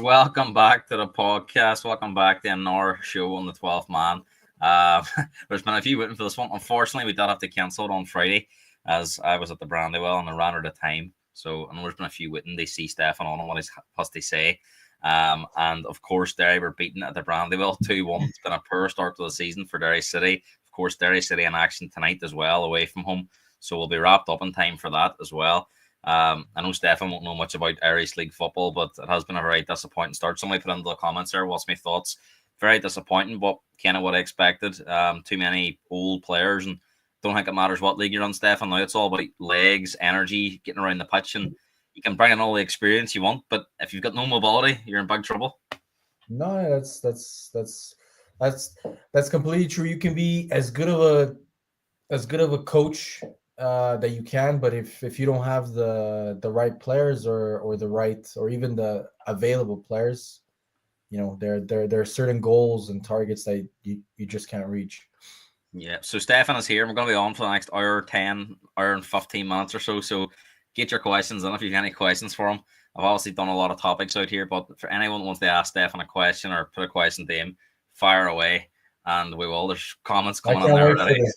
welcome back to the podcast. Welcome back to another show on the 12th man. Uh, there's been a few waiting for this one. Unfortunately, we did have to cancel it on Friday as I was at the Brandywell and I ran out of time. So I know there's been a few waiting. They see Stefan on what he's has to say. And of course, Derry were beaten at the Brandywell 2-1. It's been a poor start to the season for Derry City. Of course, Derry City in action tonight as well, away from home. So we'll be wrapped up in time for that as well. I know Stefan won't know much about Irish League football, but it has been a very disappointing start. Somebody put into the comments there, what's my thoughts? Very disappointing, but kind of what I expected. Too many old players, and don't think it matters what league you're on, Stefan. Now it's all about legs, energy, getting around the pitch, and you can bring in all the experience you want, but if you've got no mobility, you're in big trouble. No, that's completely true. You can be as good of a coach that you can, but if you don't have the right players or the right or even the available players, there are certain goals and targets that you just can't reach. Yeah, so Stefan is here. We're going to be on for the next hour, 10, hour and 15 minutes or so. So get your questions in if you've any questions for him. I've obviously done a lot of topics out here, but for anyone who wants to ask Stefan a question or put a question to him, fire away, and we will. There's comments I coming in can't there wait for already. this,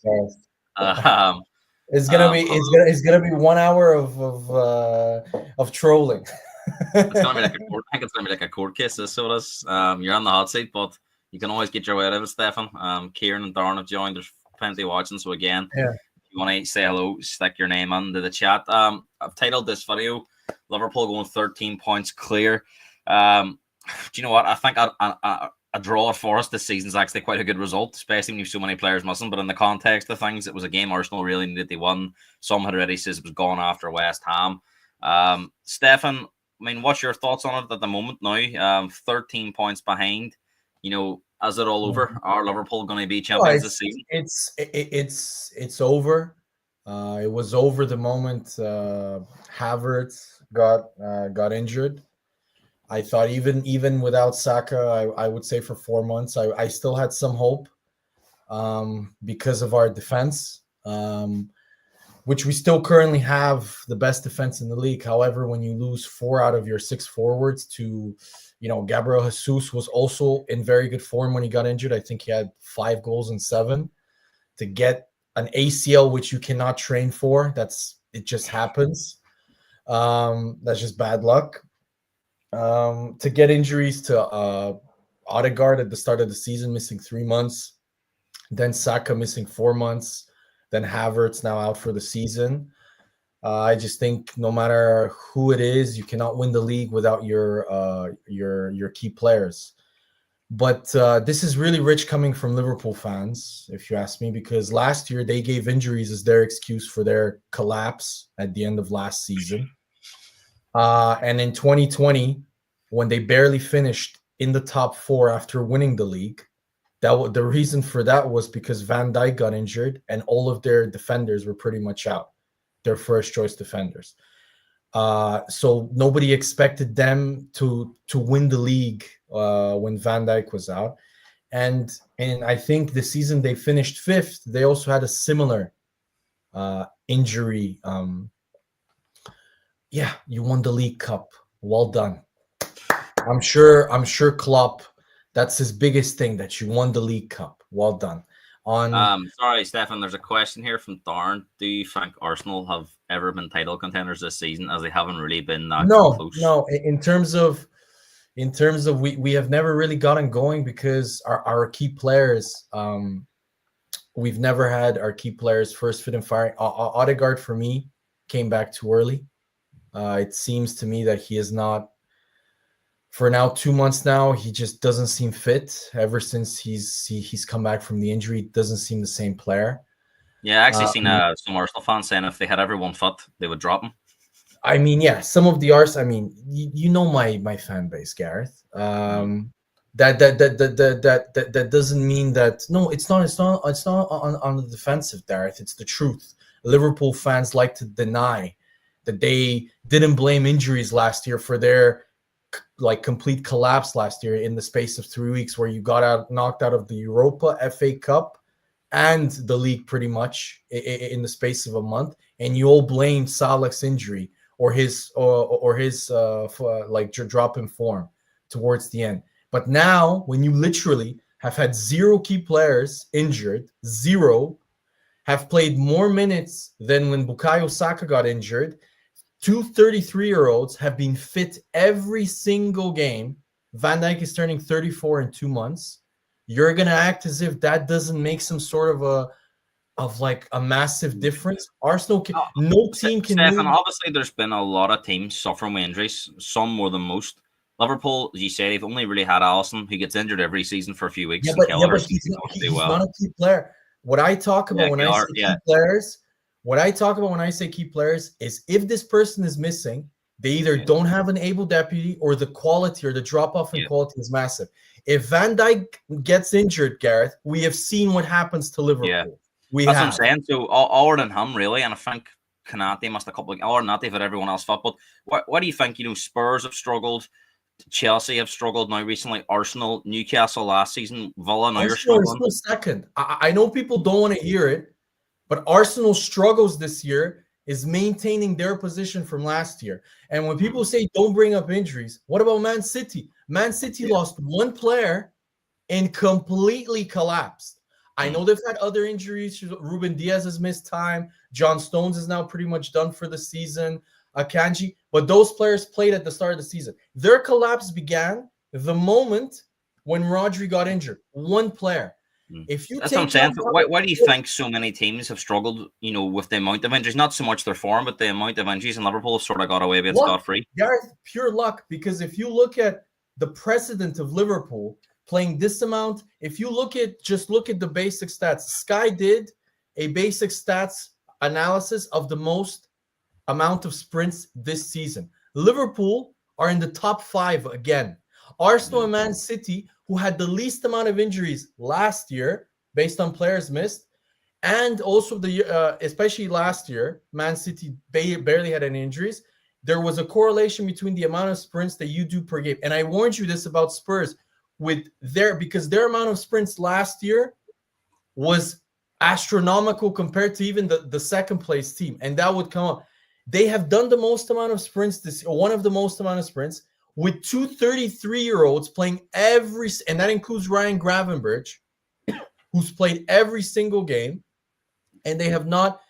guys. Um, It's gonna be it's gonna be 1 hour of trolling. It's gonna be like a court. I think it's gonna be like a court case. This so it is. You're on the hot seat, but you can always get your way out of it, Stefan. Kieran and Darren have joined. There's plenty watching. So again, Yeah. if you want to say hello, stick your name into the chat. I've titled this video "Liverpool going 13 points clear." Do you know what? I think a draw for us this season is actually quite a good result, especially when you have so many players missing. But in the context of things, it was a game Arsenal really needed to win. Some had already said it was gone after West Ham. Stefan, I mean, what's your thoughts on it at the moment now? 13 points behind. Is it all over? Are Liverpool going to be No, champions this season? it's over. It was over the moment Havertz got injured. I thought even without Saka, I would say for 4 months, I still had some hope because of our defense, which we still currently have the best defense in the league. However, when you lose 4 out of your 6 forwards to, Gabriel Jesus was also in very good form when he got injured. I think he had 5 goals and 7. To get an ACL, which you cannot train for, it just happens. That's just bad luck. To get injuries to Odegaard at the start of the season, missing 3 months, then Saka missing 4 months, then Havertz now out for the season. I just think no matter who it is, you cannot win the league without your key players. But this is really rich coming from Liverpool fans, if you ask me, because last year they gave injuries as their excuse for their collapse at the end of last season. And in 2020, when they barely finished in the top 4 after winning the league, the reason for that was because Van Dijk got injured and all of their defenders were pretty much out, their first choice defenders. So nobody expected them to win the league when Van Dijk was out. And I think the season they finished 5th, they also had a similar injury. Yeah, you won the League Cup. Well done. I'm sure Klopp, that's his biggest thing, that you won the League Cup. Well done. Sorry, Stefan, there's a question here from Darren. Do you think Arsenal have ever been title contenders this season, as they haven't really been that close? No. In terms of we have never really gotten going because our key players, we've never had our key players first fit and firing. Odegaard for me came back too early. It seems to me that he is not, for now 2 months now, he just doesn't seem fit. Ever since he's come back from the injury, it doesn't seem the same player. Yeah, I actually seen some Arsenal fans saying if they had everyone fit, they would drop him. I mean, yeah, some of the Ars. I mean, you know my fan base, Gareth. That doesn't mean that. No, it's not on the defensive, Gareth. It's the truth. Liverpool fans like to deny that they didn't blame injuries last year for their complete collapse last year in the space of 3 weeks, where you got knocked out of the Europa, FA Cup, and the league pretty much in the space of a month, and you all blame Salah's injury or his drop in form towards the end. But now, when you literally have had 0 key players injured, 0, have played more minutes than when Bukayo Saka got injured, 2 33-year-olds have been fit every single game. Van Dijk is turning 34 in 2 months. You're going to act as if that doesn't make some sort of like a massive difference. Arsenal no team can Stefan, move. obviously there's been a lot of teams suffering with injuries, some more than most. Liverpool, as you say, they've only really had Alisson, who gets injured every season for a few weeks. Yeah, And but he's not a key player. What I talk about when I say key players, what I talk about when I say key players is if this person is missing, they either don't have an able deputy or the quality or the drop-off in quality is massive. If Van Dijk gets injured, Gareth, we have seen what happens to Liverpool. Yeah. That's what I'm saying. So, other than him, really, and I think Canate missed a couple of, or not, they've had everyone else fit. But what do you think? Spurs have struggled, Chelsea have struggled now recently, Arsenal, Newcastle last season, Villa now you're struggling. Arsenal second. I know people don't want to hear it, but Arsenal's struggles this year is maintaining their position from last year. And when people say don't bring up injuries, what about Man City? Man City lost one player and completely collapsed. I know they've had other injuries. Ruben Diaz has missed time. John Stones is now pretty much done for the season. Akanji. But those players played at the start of the season. Their collapse began the moment when Rodri got injured. One player. If you That's what I'm saying. Why do you think so many teams have struggled, with the amount of injuries? Not so much their form, but the amount of injuries, and Liverpool have sort of got away with it scot-free. Gareth, pure luck. Because if you look at the precedent of Liverpool playing this amount, if you look at the basic stats, Sky did a basic stats analysis of the most amount of sprints this season. Liverpool are in the top 5 again. Arsenal and Man City, who had the least amount of injuries last year based on players missed, and also especially last year, Man City barely had any injuries. There was a correlation between the amount of sprints that you do per game. And I warned you this about Spurs because their amount of sprints last year was astronomical compared to even the second place team. And that would come up. They have done the most amount of sprints this year, one of the most amount of sprints, with 2 33-year-olds playing and that includes Ryan Gravenberch, who's played every single game, and they have not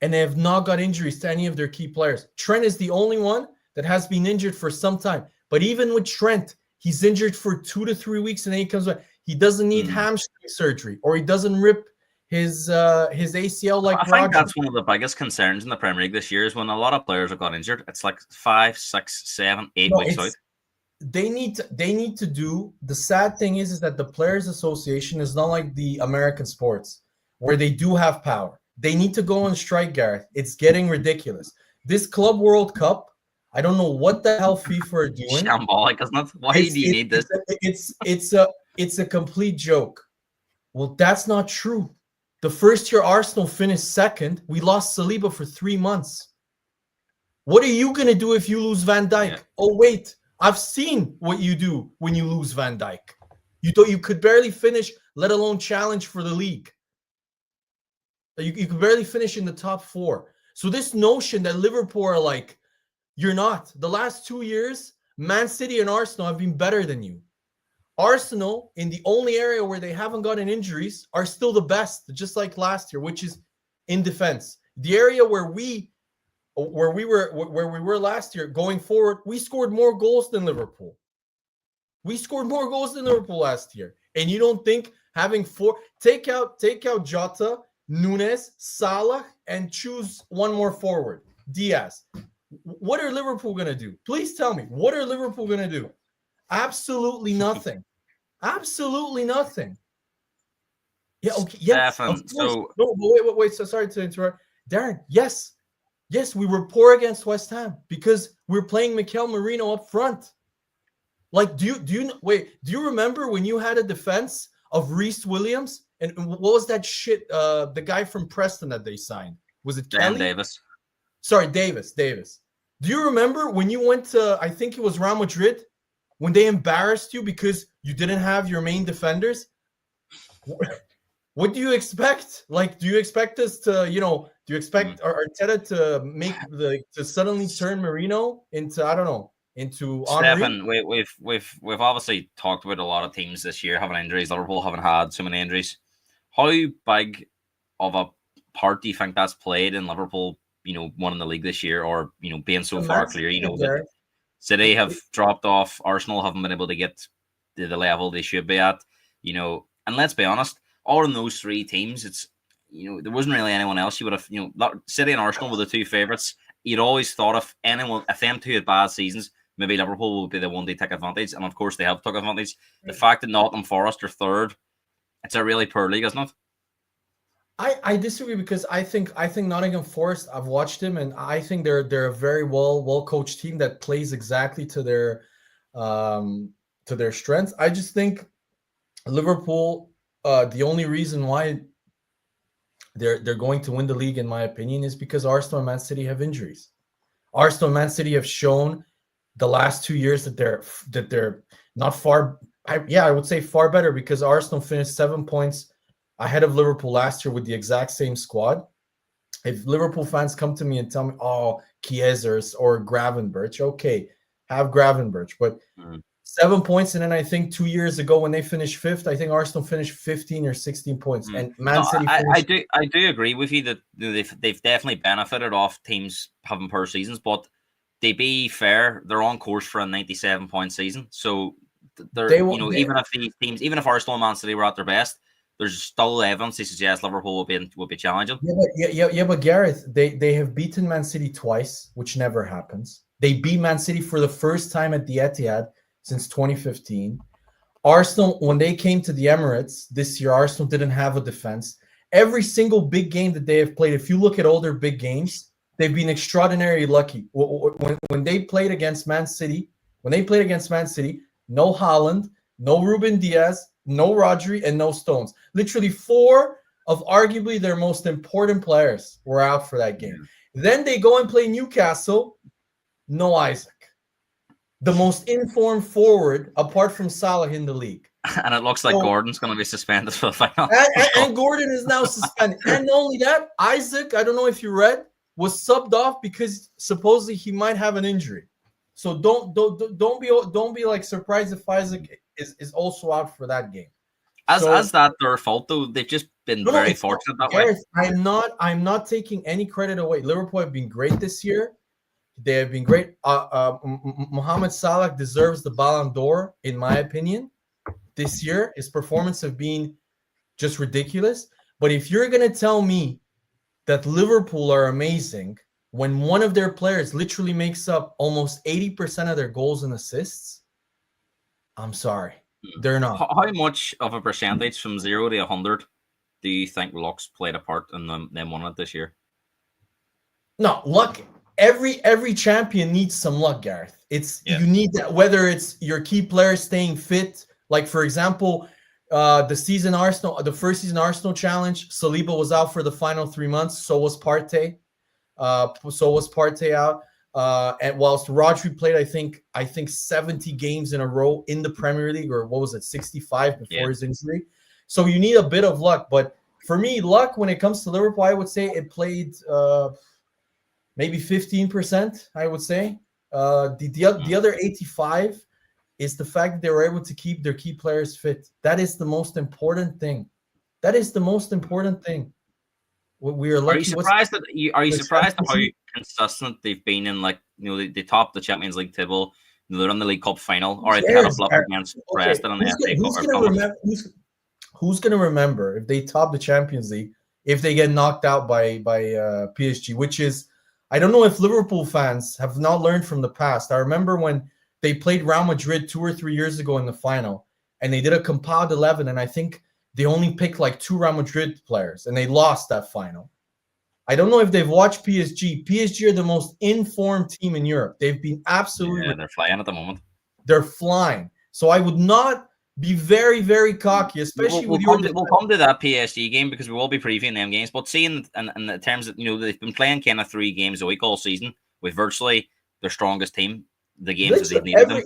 got injuries to any of their key players. Trent is the only one that has been injured for some time. But even with Trent, he's injured for 2 to 3 weeks, and then he comes back. He doesn't need hamstring surgery, or he doesn't rip his ACL like Rodri. I think that's one of the biggest concerns in the Premier League this year is when a lot of players have got injured. It's like 5, 6, 7, 8 weeks out. They need to do. The sad thing is that the Players Association is not like the American sports where they do have power. They need to go on strike, Gareth. It's getting ridiculous. This Club World Cup, I don't know what the hell FIFA are doing. Shambolic, isn't it? Why do you need this? It's a complete joke. Well, that's not true. The first year Arsenal finished second, we lost Saliba for 3 months. What are you going to do if you lose Van Dijk? Yeah. Oh, wait. I've seen what you do when you lose Van Dijk. You thought you could barely finish, let alone challenge for the league. You could barely finish in the top 4. So this notion that Liverpool are like, you're not. The last 2 years, Man City and Arsenal have been better than you. Arsenal, in the only area where they haven't gotten injuries, are still the best, just like last year, which is in defense. The area where we were last year, going forward, we scored more goals than Liverpool. We scored more goals than Liverpool last year. And you don't think having 4, take out Jota, Nunes, Salah, and choose one more forward, Diaz. What are Liverpool going to do? Please tell me, what are Liverpool going to do? Absolutely nothing. Absolutely nothing. Yeah, okay. Yeah. So no, wait. So sorry to interrupt. Darren, yes, we were poor against West Ham because we're playing Mikel Merino up front. Like, do you remember when you had a defense of Reece Williams and what was that shit? The guy from Preston that they signed, was it Kelly? Davis? Sorry, Davis. Do you remember when you went to, I think it was Real Madrid, when they embarrassed you because you didn't have your main defenders? What do you expect? Like, do you expect us to, do you expect Arteta to to suddenly turn Merino into, I don't know, into Henry. Stefan, we've obviously talked about a lot of teams this year having injuries. Liverpool haven't had so many injuries. How big of a part do you think that's played in Liverpool, winning the league this year, or being so far clear? That City have dropped off. Arsenal haven't been able to get to the level they should be at. And let's be honest, all in those three teams, it's there wasn't really anyone else you would have. City and Arsenal were the two favourites. You'd always thought if them two had bad seasons, maybe Liverpool would be the one to take advantage, and of course they have took advantage. The fact that Nottingham Forest are third, it's a really poor league, isn't it? I disagree because I think Nottingham Forest, I've watched them, and I think they're a very well coached team that plays exactly to their strengths. I just think Liverpool, the only reason why they're going to win the league, in my opinion, is because Arsenal and Man City have injuries. Arsenal and Man City have shown the last 2 years that they're not far. I would say far better, because Arsenal finished 7 points ahead of Liverpool last year with the exact same squad. If Liverpool fans come to me and tell me, "Oh, Chiesa or Gravenberch," okay, have Gravenberch, but 7 points, and then I think 2 years ago when they finished fifth, I think Arsenal finished 15 or 16 points, and Man City. I do agree with you that they've definitely benefited off teams having poor seasons, but to be fair, they're on course for a 97-point season. So even if Arsenal and Man City were at their best, there's still evidence to suggest Liverpool will be challenging. But Gareth, they have beaten Man City twice, which never happens. They beat Man City for the first time at the Etihad since 2015. Arsenal, when they came to the Emirates this year, Arsenal didn't have a defense. Every single big game that they have played, if you look at all their big games, they've been extraordinarily lucky. When they played against Man City, no Haaland, no Ruben Diaz, no Rodri, and no Stones. Literally 4 of arguably their most important players were out for that game. Then they go and play Newcastle, no Isaac. The most informed forward, apart from Salah, in the league. And it looks like Gordon's going to be suspended for the final. And Gordon is now suspended. And not only that, Isaac, I don't know if you read, was subbed off because supposedly he might have an injury. So don't be like surprised if Isaac is also out for that game. As that their fault though, they've just been very fortunate that way. I'm not taking any credit away. Liverpool have been great this year. They have been great. Mohamed Salah deserves the Ballon d'Or, in my opinion. This year, his performance have been just ridiculous. But if you're going to tell me that Liverpool are amazing when one of their players literally makes up almost 80% of their goals and assists, I'm sorry. They're not. How much of a percentage from 0 to 100 do you think luck's played a part in them winning it this year? No, luck. Every champion needs some luck, Gareth. You need that, whether it's your key players staying fit. Like, for example, the first season Arsenal challenge, Saliba was out for the final 3 months. So was Partey. Out. And whilst Rodri played, I think 70 games in a row in the Premier League, or what was it, 65 before his injury. So you need a bit of luck. But for me, luck when it comes to Liverpool, I would say it played maybe 15%, I would say. The other 85 is the fact that they were able to keep their key players fit. That is the most important thing. We are lucky. Are you surprised at how consistent they've been in, like, they topped the Champions League table, they're in the League Cup final, or they had a blip against Preston and the FA Cup. Who's going to remember if they top the Champions League if they get knocked out by PSG, which is, I don't know if Liverpool fans have not learned from the past. I remember when they played Real Madrid 2 or 3 years ago in the final, and they did a compiled 11, and I think they only picked like 2 Real Madrid players, and they lost that final. I don't know if they've watched PSG. PSG are the most informed team in Europe. They've been absolutely... Yeah, they're flying at the moment. They're flying. So I would not be very, very cocky, especially we'll come to that PSG game because we will be previewing them games. But seeing in the terms that, they've been playing kind of 3 games a week all season with virtually their strongest team, the games that they've needed them.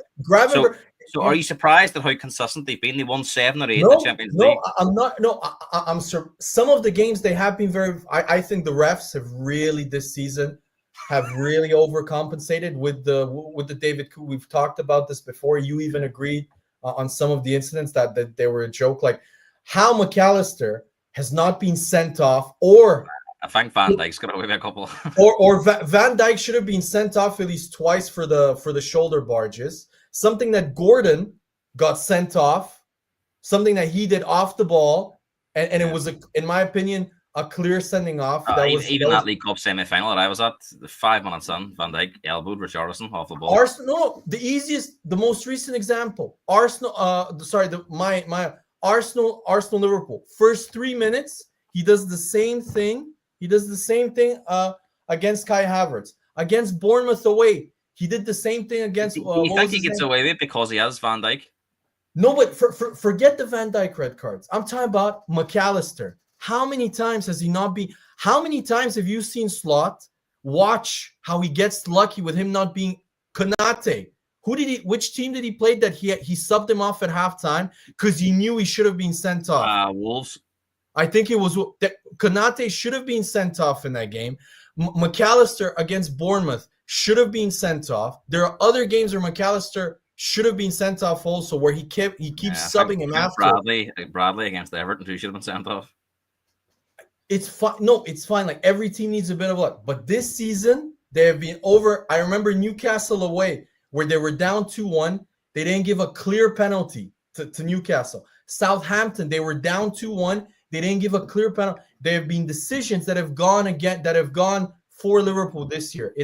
So are you surprised at how consistent they've been? They won 7 or 8 in the Champions League. I'm not. No, I'm sure some of the games they have been very. I think the refs have really this season have really overcompensated with the David. We've talked about this before. You even agreed on some of the incidents that they were a joke. Like how McAllister has not been sent off, or I think Van Dijk's got away with a couple. or Van Dijk should have been sent off at least twice for the shoulder barges. Something that Gordon got sent off. Something that he did off the ball, and it was, in my opinion, a clear sending off. That League Cup semi-final that I was at, 5 minutes in, Van Dijk elbowed Richarlison off the ball. Arsenal, the most recent example. Arsenal, Arsenal Liverpool. First 3 minutes, he does the same thing. Against Kai Havertz. Against Bournemouth away, he did the same thing against. Do you think he gets away with it because he has Van Dijk? No, but forget the Van Dijk red cards. I'm talking about McAllister. How many times has he not been? How many times have you seen Slot watch how he gets lucky with him not being Konate? Which team did he play that he subbed him off at halftime because he knew he should have been sent off? Wolves. I think it was that Konate should have been sent off in that game. McAllister against Bournemouth should have been sent off. There are other games where McAllister should have been sent off also, where he keeps subbing him after. Bradley against Everton too should have been sent off. It's fine. No, it's fine. Like every team needs a bit of luck. But this season, they have been over. I remember Newcastle away, where they were down 2-1. They didn't give a clear penalty to Newcastle. Southampton, they were down 2-1. They didn't give a clear penalty. There have been decisions that have gone for Liverpool this year.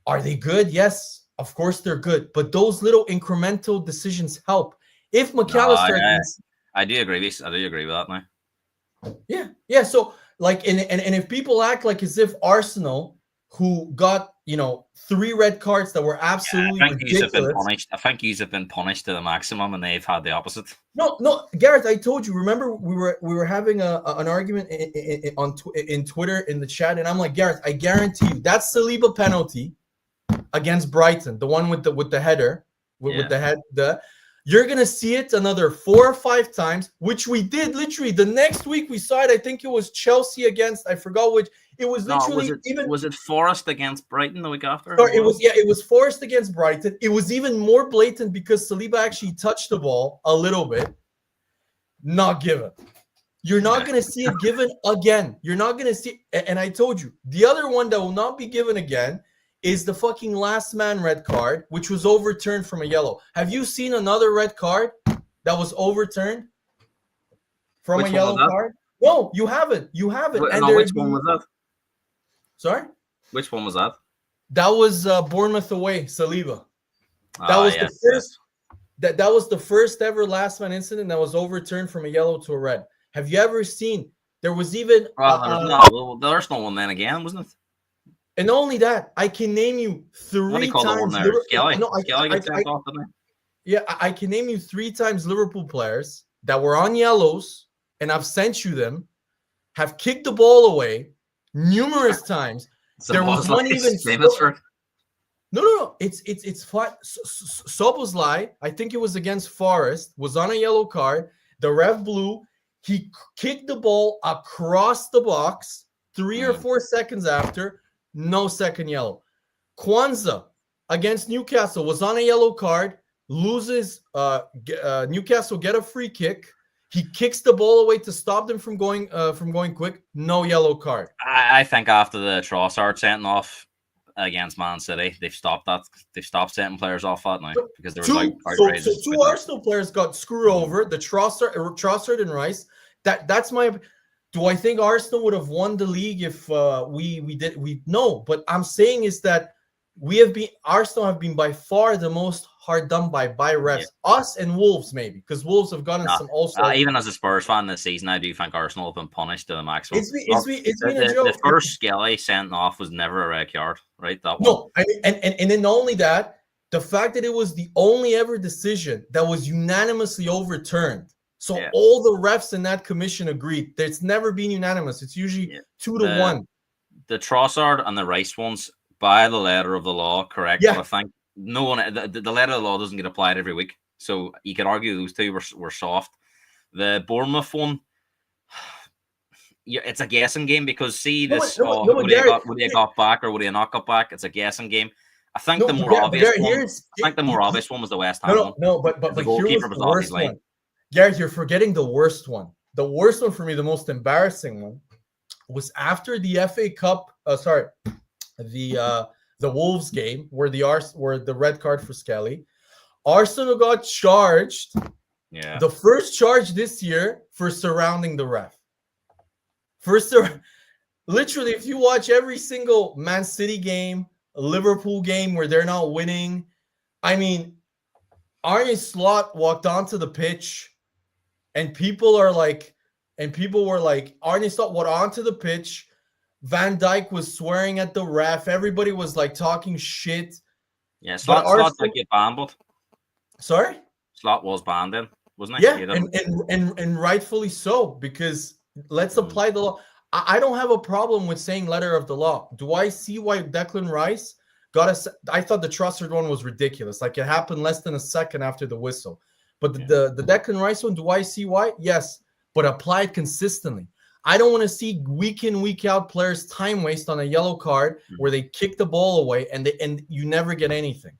Are they good? Yes, of course they're good. But those little incremental decisions help. If McAllister, I do agree with that now. Yeah. So like, and if people act like as if Arsenal, who got 3 red cards that were absolutely ridiculous. I think he's been punished to the maximum, and they've had the opposite. No, Gareth, I told you. Remember, we were having an argument in Twitter in the chat, and I'm like, Gareth, I guarantee you that Saliba penalty against Brighton, the one with the header, with the head, you're gonna see it another 4 or 5 times, which we did literally the next week. We saw it. I think it was Chelsea against, I forgot which. It was literally was it Forest against Brighton the week after? Sorry, it was Forest against Brighton. It was even more blatant because Saliba actually touched the ball a little bit. Not given. You're not going to see it given again. You're not going to see. And I told you, the other one that will not be given again is the fucking last man red card, which was overturned from a yellow. Have you seen another red card that was overturned from a yellow card? No, you haven't. You haven't. Which one was that? Sorry? Which one was that? That was Bournemouth away, Saliba. That was the first. That was the first ever last man incident that was overturned from a yellow to a red. Have you ever seen? There was even. There's no one then again, wasn't it? And not only that, I can name you 3 times. I can name you 3 times Liverpool players that were on yellows, and I've sent you them, have kicked the ball away numerous times. There was one even. No. It's flat. Szoboszlai, I think it was against Forest, was on a yellow card. The ref blew. He kicked the ball across the box 3 or 4 seconds after. No second yellow. Kwanzaa against Newcastle was on a yellow card. Loses. Newcastle get a free kick. He kicks the ball away to stop them from going quick. No yellow card. I think after the Trossard sent off against Man City, they've stopped that. They've stopped sending players off that now because there was so 2 Arsenal players got screwed over. The Trossard and Rice. That's my. Do I think Arsenal would have won the league if we no? But I'm saying is that Arsenal have been by far the most hard done by refs. Yeah. Us and Wolves maybe, because Wolves have gotten some also. Even as a Spurs fan this season, I do think Arsenal have been punished to the maximum. It's been a joke. The first Skelly sent off was never a red card, right? That one. No, and then not only that, the fact that it was the only ever decision that was unanimously overturned. So all the refs in that commission agreed. There's never been unanimous. It's usually 2-1. The Trossard and the Rice ones, by the letter of the law, correct? Yeah. But I think no one. The letter of the law doesn't get applied every week, so you could argue those two were soft. The Bournemouth one, yeah, it's a guessing game because see No, this. no, no, Gary. Would he got back or would he not got back? It's a guessing game. I think No, the but more obvious Gary, one. here's I think the more obvious one was the West no, Ham no, one. no. But The here was goalkeeper the was off his worst line. one. Gary, you're forgetting the worst one. The worst one for me, the most embarrassing one, was after the FA Cup. The Wolves game where the red card for Skelly. Arsenal got charged. Yeah. The first charge this year for surrounding the ref. Literally, if you watch every single Man City game, Liverpool game where they're not winning, I mean, Arne Slot walked onto the pitch, and people were like, Arne Slot went onto the pitch. Van Dijk was swearing at the ref. Everybody was like talking shit. Yeah, Slot did get banned, but sorry, Slot was banned then, wasn't he? Yeah, and rightfully so, because let's apply the law. I don't have a problem with saying letter of the law. Do I see why Declan Rice I thought the Trossard one was ridiculous. Like it happened less than a second after the whistle. But the Declan Rice one, do I see why? Yes, but apply it consistently. I don't want to see week in, week out players time waste on a yellow card where they kick the ball away and you never get anything.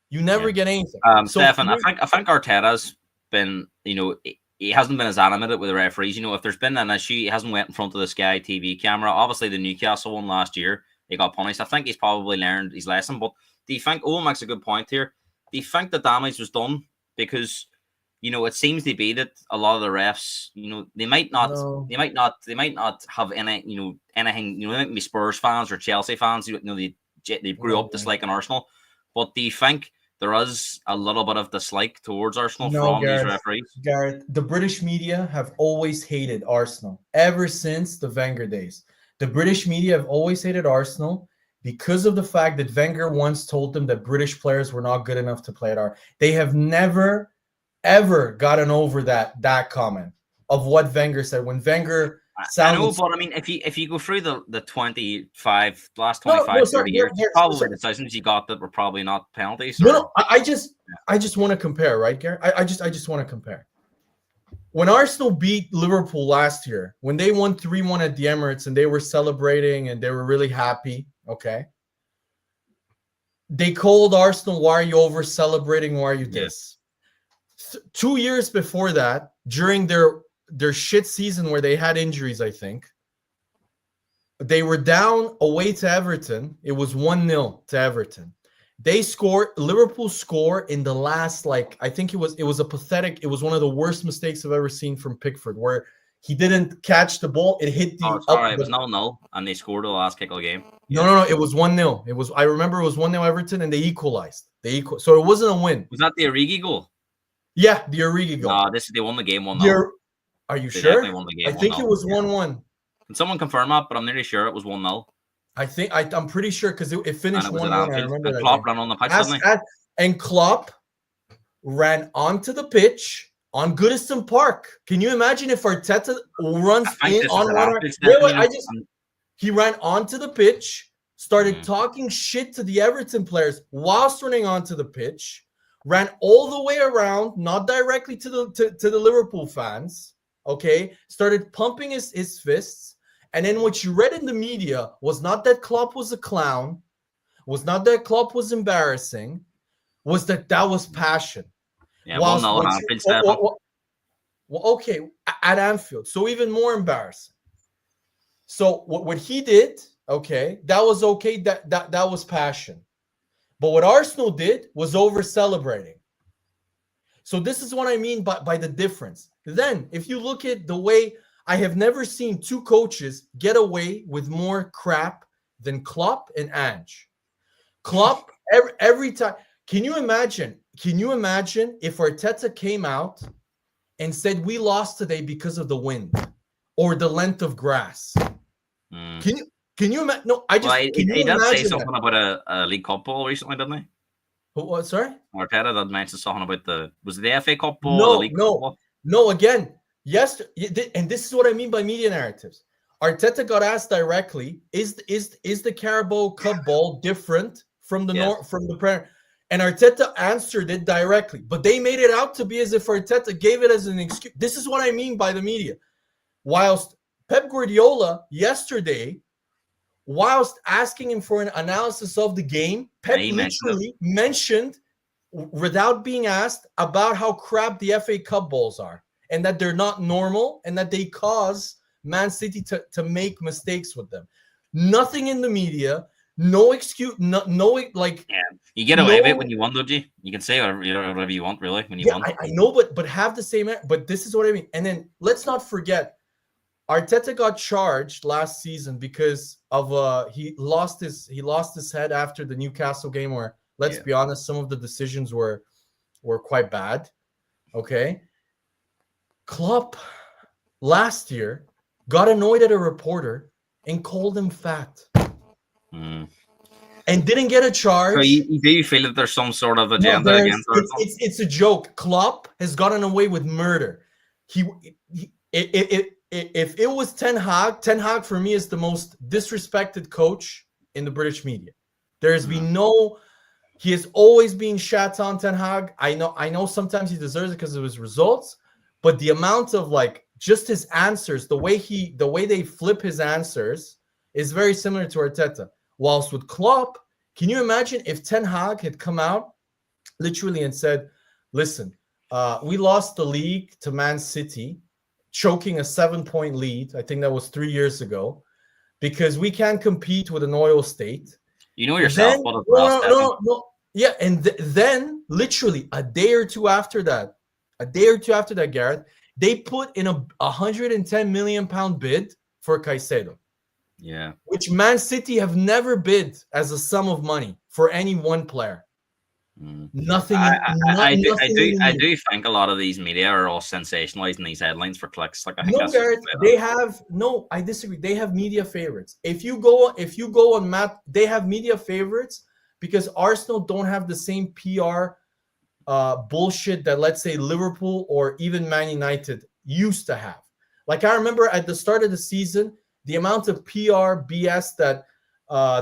You never get anything. Stefan, I think Arteta's been, he hasn't been as animated with the referees. If there's been an issue, he hasn't went in front of the Sky TV camera. Obviously, the Newcastle one last year, he got punished. I think he's probably learned his lesson. But do you think, Owen makes a good point here, do you think the damage was done? Because, it seems to be that a lot of the refs, they might not have any, anything, they might be Spurs fans or Chelsea fans, they grew up disliking Arsenal. But do you think there is a little bit of dislike towards Arsenal from these referees? Gareth, the British media have always hated Arsenal ever since the Wenger days. The British media have always hated Arsenal because of the fact that Wenger once told them that British players were not good enough to play at Arsenal. They have never, ever gotten over that comment of what Wenger said. When Wenger I know, but I mean, if you go through the last 30 years, probably decisions you got that were probably not penalties. I just want to compare, right, Gary? I just want to compare. When Arsenal beat Liverpool last year, when they won 3-1 at the Emirates and they were celebrating and they were really happy, okay? They called Arsenal, "Why are you over celebrating? Why are you this?" 2 years before that, during their shit season where they had injuries, I think, they were down away to Everton. It was 1-0 to Everton. Liverpool score in the last, I think it was it was one of the worst mistakes I've ever seen from Pickford, where he didn't catch the ball. It hit the it was 0-0, and they scored the last kick of the game. No, it was 1-0. I remember it was 1-0 Everton, and they equalized. So it wasn't a win. Was that the Origi goal? Yeah, the Origi goal. No, they won the game 1-0. Are you sure? Won the game I think it was 1-1. Can someone confirm that? But I'm nearly sure it was 1-0. I'm pretty sure because it finished 1-1. I remember that. Klopp ran on the pitch, didn't he? And Klopp ran onto the pitch on Goodison Park. Can you imagine if Arteta runs in on one? He ran onto the pitch, started talking shit to the Everton players whilst running onto the pitch, ran all the way around, not directly to the Liverpool fans. Okay, started pumping his fists. And then what you read in the media was not that Klopp was a clown, was not that Klopp was embarrassing, was that was passion. Yeah, well, okay, at Anfield. So even more embarrassing. So what he did, okay, that was okay. That was passion. But what Arsenal did was over-celebrating. So this is what I mean by the difference. Then, if you look at the way, I have never seen two coaches get away with more crap than Klopp and Ange. Klopp, every time. Can you imagine if Arteta came out and said, "We lost today because of the wind or the length of grass"? Can you imagine? No, I just. He did say something about a League Cup ball recently, didn't he? What? Sorry? Arteta did mention something about was it the FA Cup ball? No, or the League Cup ball? No. Again, yes, and this is what I mean by media narratives. Arteta got asked directly, "Is the Carabao Cup ball different from the Premier?" And Arteta answered it directly, but they made it out to be as if Arteta gave it as an excuse. This is what I mean by the media. Whilst Pep Guardiola yesterday, whilst asking him for an analysis of the game, Pep He literally mentioned, without being asked, about how crap the FA Cup balls are and that they're not normal and that they cause Man City to make mistakes with them. Nothing in the media, no excuse, no like. Yeah, you get away with it when you want, don't you? You can say whatever you want, really, when you want. I know, but have the same. But this is what I mean. And then let's not forget, Arteta got charged last season because of he lost his head after the Newcastle game, where, let's be honest, some of the decisions were quite bad. Okay. Klopp last year got annoyed at a reporter and called him fat. And didn't get a charge. So you do feel that there's some sort of agenda against it? It's a joke. Klopp has gotten away with murder. If it was Ten Hag for me is the most disrespected coach in the British media. There's been no. He has always been shat on, Ten Hag. I know sometimes he deserves it because of his results, but the amount of just his answers, the way they flip his answers is very similar to Arteta. Whilst with Klopp, can you imagine if Ten Hag had come out literally and said, listen, we lost the league to Man City, choking a 7-point lead. I think that was 3 years ago, because we can't compete with an oil state. You know yourself. No. Yeah, and then literally a day or two after that, Gareth, they put in a 110 million pound bid for Caicedo. Yeah, which Man City have never bid as a sum of money for any one player. Nothing. I do think a lot of these media are all sensationalizing these headlines for clicks. I think Gareth, I disagree. They have media favorites. If you go on Matt, they have media favorites because Arsenal don't have the same PR bullshit that, let's say, Liverpool or even Man United used to have. I remember at the start of the season, the amount of PR BS that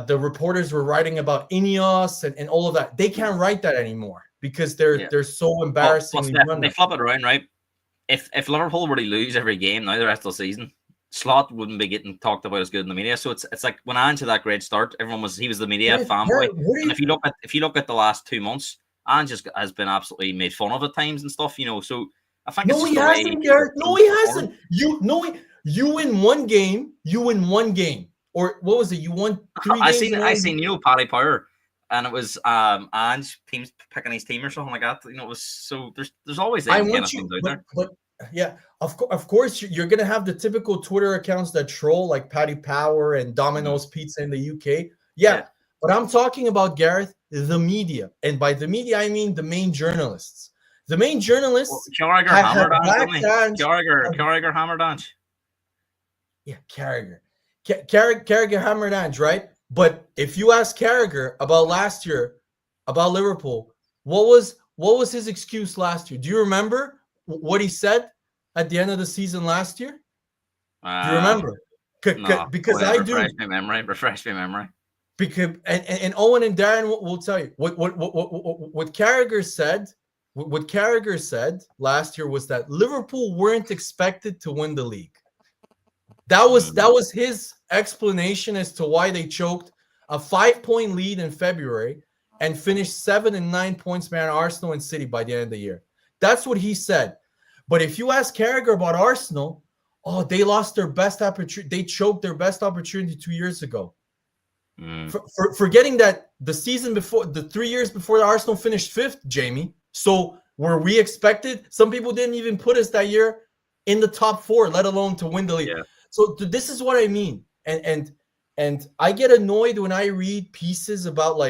the reporters were writing about Ineos and all of that, they can't write that anymore because they're so embarrassingly they flip it around, right? If Liverpool were to lose every game now the rest of the season, Slot wouldn't be getting talked about as good in the media. So it's like when Ange had that great start, he was the media fanboy. And if you look at the last 2 months, Ange has been absolutely made fun of at times and stuff. So I think he hasn't, Gareth. No, he hasn't. You win one game. Or what was it? You won 3 games. I seen Paddy Power, and it was Ange teams picking his team or something like that. It was so there's always that kind of things out there. But yeah, of course you're gonna have the typical Twitter accounts that troll, like Paddy Power and Domino's Pizza in the UK. Yeah, but I'm talking about, Gareth, the media, and by the media I mean the main journalists. The main journalists. Carragher hammered Ange. Carragher hammered Ange. Yeah, Carragher hammered Ange, right? But if you ask Carragher about last year, about Liverpool, what was his excuse last year? Do you remember what he said at the end of the season last year? Do you remember? Because I do. Refresh my memory. Because and Owen and Darren will tell you what Carragher said. What Carragher said last year was that Liverpool weren't expected to win the league. That was his explanation as to why they choked a 5-point lead in February and finished 7 and 9 points behind Arsenal and City by the end of the year. That's what he said. But if you ask Carragher about Arsenal, they lost their best opportunity. They choked their best opportunity 2 years ago. Forgetting that the season before, the 3 years before, the Arsenal finished 5th, Jamie. So were we expected? Some people didn't even put us that year in the top 4, let alone to win the league. Yeah. So this is what I mean. And I get annoyed when I read pieces about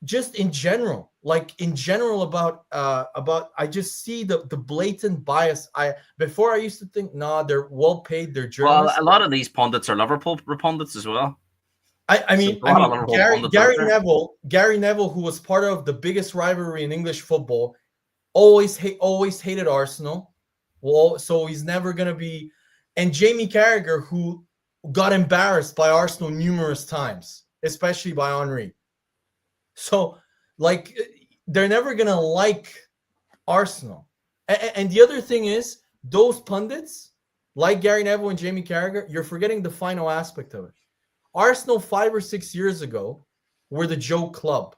just in general, about I just see the blatant bias. Before I used to think, they're well paid, they're journalists. Well, a lot of these pundits are Liverpool pundits as well. I mean, Gary Neville, who was part of the biggest rivalry in English football, always hated Arsenal. Well, so he's never gonna be. And Jamie Carragher, who got embarrassed by Arsenal numerous times, especially by Henry. So, they're never gonna like Arsenal. And the other thing is, those pundits, like Gary Neville and Jamie Carragher, you're forgetting the final aspect of it. Arsenal 5 or 6 years ago were the joke club.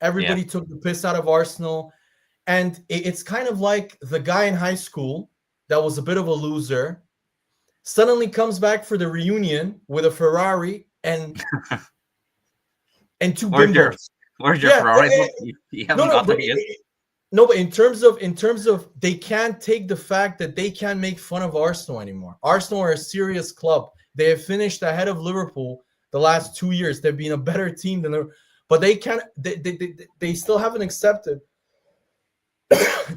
Everybody took the piss out of Arsenal. And it's kind of like the guy in high school that was a bit of a loser suddenly comes back for the reunion with a Ferrari and two bimbos. Where's your Ferrari? You haven't got there yet. No, but in terms of they can't take the fact that they can't make fun of Arsenal anymore. Arsenal are a serious club. They have finished ahead of Liverpool the last 2 years. They've been a better team than but they can't. They still haven't accepted.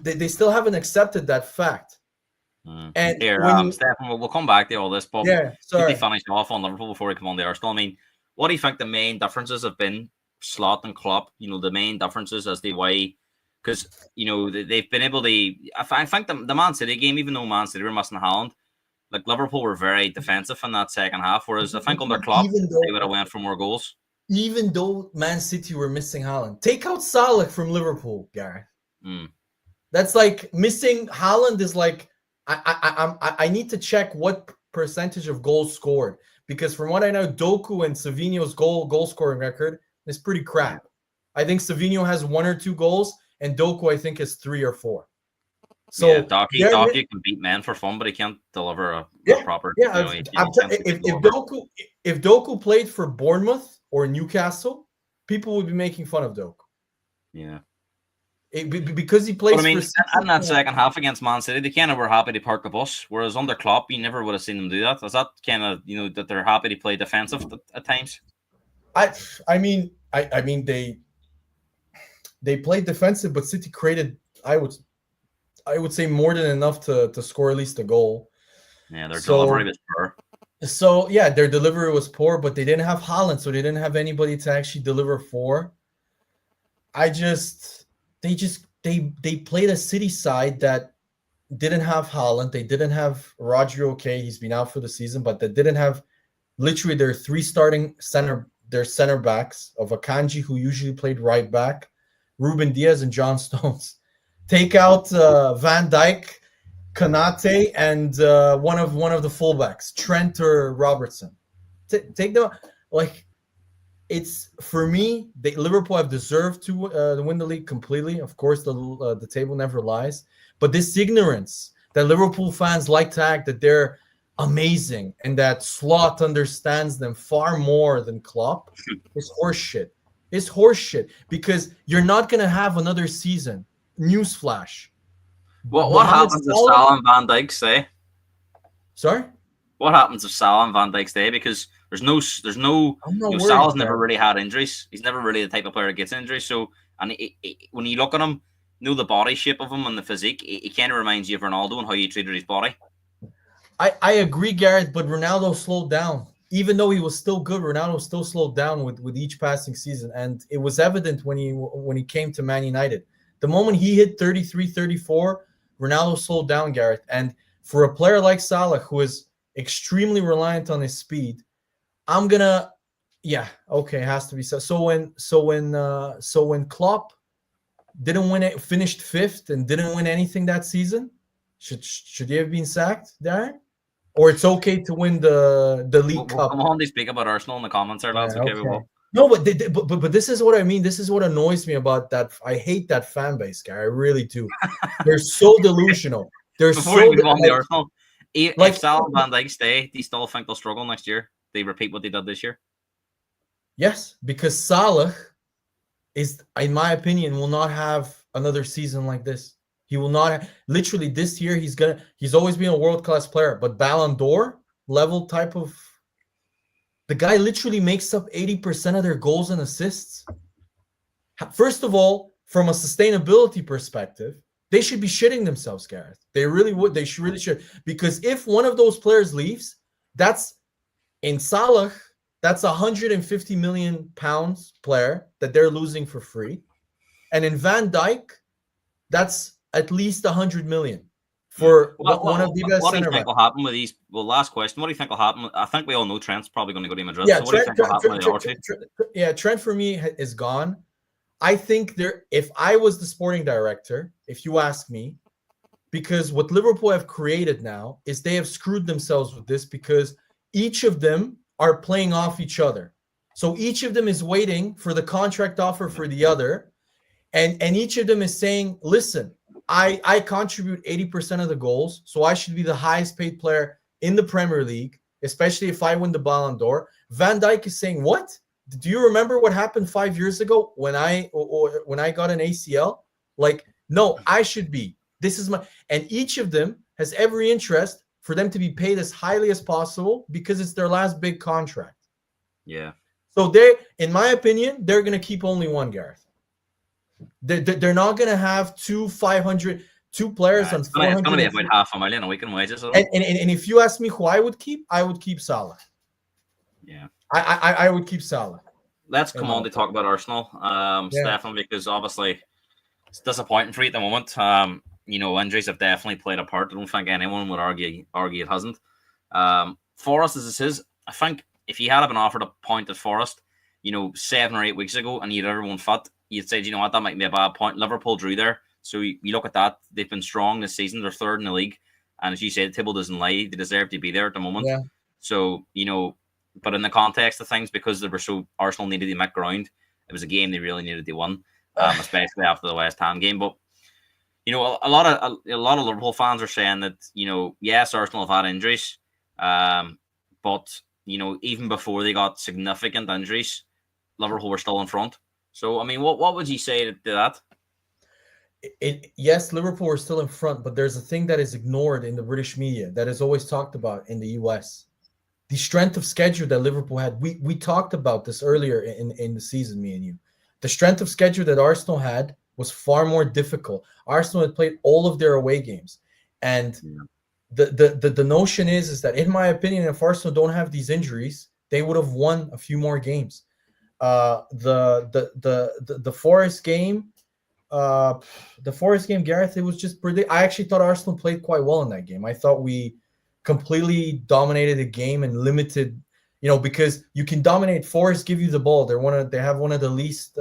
they still haven't accepted that fact. And here, Stefan, we'll come back to all this, but sorry. They finished off on Liverpool before we come on the Arsenal. I mean, what do you think the main differences have been? Slot and Klopp, the main differences as to why, because they've been able to. I think the Man City game, even though Man City were missing Haaland, like Liverpool were very defensive in that second half. Whereas I think under Klopp, they would have went for more goals. Even though Man City were missing Haaland, take out Salah from Liverpool, Gareth. That's like missing Haaland is like I need to check what percentage of goals scored, because from what I know, Doku and Savinho's goal scoring record is pretty crap. I think Savinho has 1 or 2 goals, and Doku I think is 3 or 4. So Doku can beat men for fun, but he can't deliver a proper. Yeah, if Doku played for Bournemouth or Newcastle, people would be making fun of Doku. Yeah. Because he plays. But I mean, in that second half against Man City, they kind of were happy to park the bus. Whereas under Klopp, you never would have seen them do that. Is that kind of that they're happy to play defensive at times? I mean, they played defensive, but City created. I would say more than enough to score at least a goal. Yeah, their delivery was poor. So their delivery was poor, but they didn't have Haaland, so they didn't have anybody to actually deliver for. They played a City side that didn't have Haaland. They didn't have Rodri. Okay, he's been out for the season, but they didn't have literally their 3 starting center backs of Akanji, who usually played right back, Ruben Diaz and John Stones. Take out Van Dijk, Konate, and one of the fullbacks, Trent or Robertson. Take them like. It's for me. Liverpool have deserved to win the league completely. Of course, the table never lies. But this ignorance that Liverpool fans like to act that they're amazing and that Slot understands them far more than Klopp is horseshit. It's horseshit because you're not gonna have another season. Newsflash. What happens if Salah and Van Dijk stay? Sorry. What happens if Salah and Van Dijk stay? Because there's no. Salah's never really had injuries. He's never really the type of player that gets injuries. So, and when you look at him, the body shape of him and the physique, he kind of reminds you of Ronaldo and how he treated his body. I agree, Gareth, but Ronaldo slowed down. Even though he was still good, Ronaldo still slowed down with each passing season, and it was evident when he came to Man United. The moment he hit 33, 34, Ronaldo slowed down, Gareth. And for a player like Salah, who is extremely reliant on his speed, it has to be so. So when Klopp didn't win it, finished 5th and didn't win anything that season, should he have been sacked, Darren? Or it's okay to win the League Cup? Come on, they speak about Arsenal in the comments there, lads. Okay, we will. No, but this is what I mean. This is what annoys me about that. I hate that fan base, guy. I really do. They're so delusional. Before we move on to Arsenal, if Salah and Van Dijk stay, do you still think they'll struggle next year? They repeat what they did this year? Yes, because Salah is, in my opinion, will not have another season like this. He will not. Literally, this year he's always been a world-class player, but Ballon d'Or level type of. The guy literally makes up 80% of their goals and assists. First of all, from a sustainability perspective, they should be shitting themselves, Gareth. They really would. They really should. Because if one of those players leaves, that's in Salah, that's £150 million player that they're losing for free. And in Van Dijk, that's at least 100 million. For one of the best. What do you think will happen with these? Well, last question. What do you think will happen? I think we all know Trent's probably going to go to Madrid. Yeah, so what do you think will happen with the other two? Trent for me is gone. I think if I was the sporting director, if you ask me, because what Liverpool have created now is they have screwed themselves with this because each of them are playing off each other. So each of them is waiting for the contract offer for the other. And each of them is saying, listen, I contribute 80% of the goals, so I should be the highest paid player in the Premier League, especially if I win the Ballon d'Or. Van Dijk is saying, what? Do you remember what happened 5 years ago when I got an ACL? Like, no, I should be. This is my, and each of them has every interest for them to be paid as highly as possible because it's their last big contract. Yeah. So they, in my opinion, they're going to keep only one, Gareth. They're not going to have two players on 400. It's going to be about $500,000 a week in wages. And if you ask me who I would keep Salah. Yeah. I would keep Salah. Let's come on to talk about Arsenal, Stefan, because obviously it's disappointing for you at the moment. Injuries have definitely played a part. I don't think anyone would argue it hasn't. Forest, as it is, I think if you had been offered a point at Forest, 7 or 8 weeks ago, and you'd everyone fit, you'd say, what, that might be a bad point. Liverpool drew there. So you look at that. They've been strong this season. They're third in the league. And as you say, the table doesn't lie. They deserve to be there at the moment. Yeah. So, but in the context of things, because Arsenal needed to make ground, it was a game they really needed to win, especially after the West Ham game. But, a lot of Liverpool fans are saying that, yes, Arsenal have had injuries. But, even before they got significant injuries, Liverpool were still in front. So, I mean, what would you say to that? Yes, Liverpool are still in front, but there's a thing that is ignored in the British media that is always talked about in the US. The strength of schedule that Liverpool had. We talked about this earlier in the season, me and you. The strength of schedule that Arsenal had was far more difficult. Arsenal had played all of their away games. And the notion is that, in my opinion, if Arsenal don't have these injuries, they would have won a few more games. The Forest game, Gareth, it was just pretty. I actually thought Arsenal played quite well in that game. I thought we completely dominated the game and limited, because you can dominate. Forest give you the ball. They have one of the least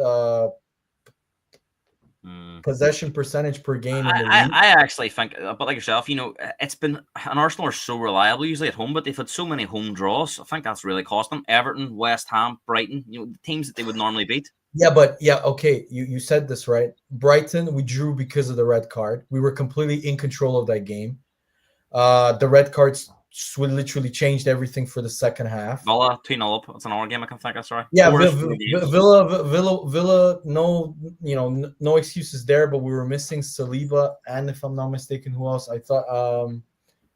possession percentage per game in the league. I actually think, but like yourself, it's been, and Arsenal are so reliable usually at home, but they've had so many home draws. I think that's really cost them. Everton, West Ham, Brighton, the teams that they would normally beat. Okay. You said this right. Brighton, we drew because of the red card. We were completely in control of that game. The red cards literally changed everything for the second half. Villa 2-0 up. It's another game I can think of. Sorry. Yeah, Villa. No excuses there. But we were missing Saliba, and if I'm not mistaken, who else? I thought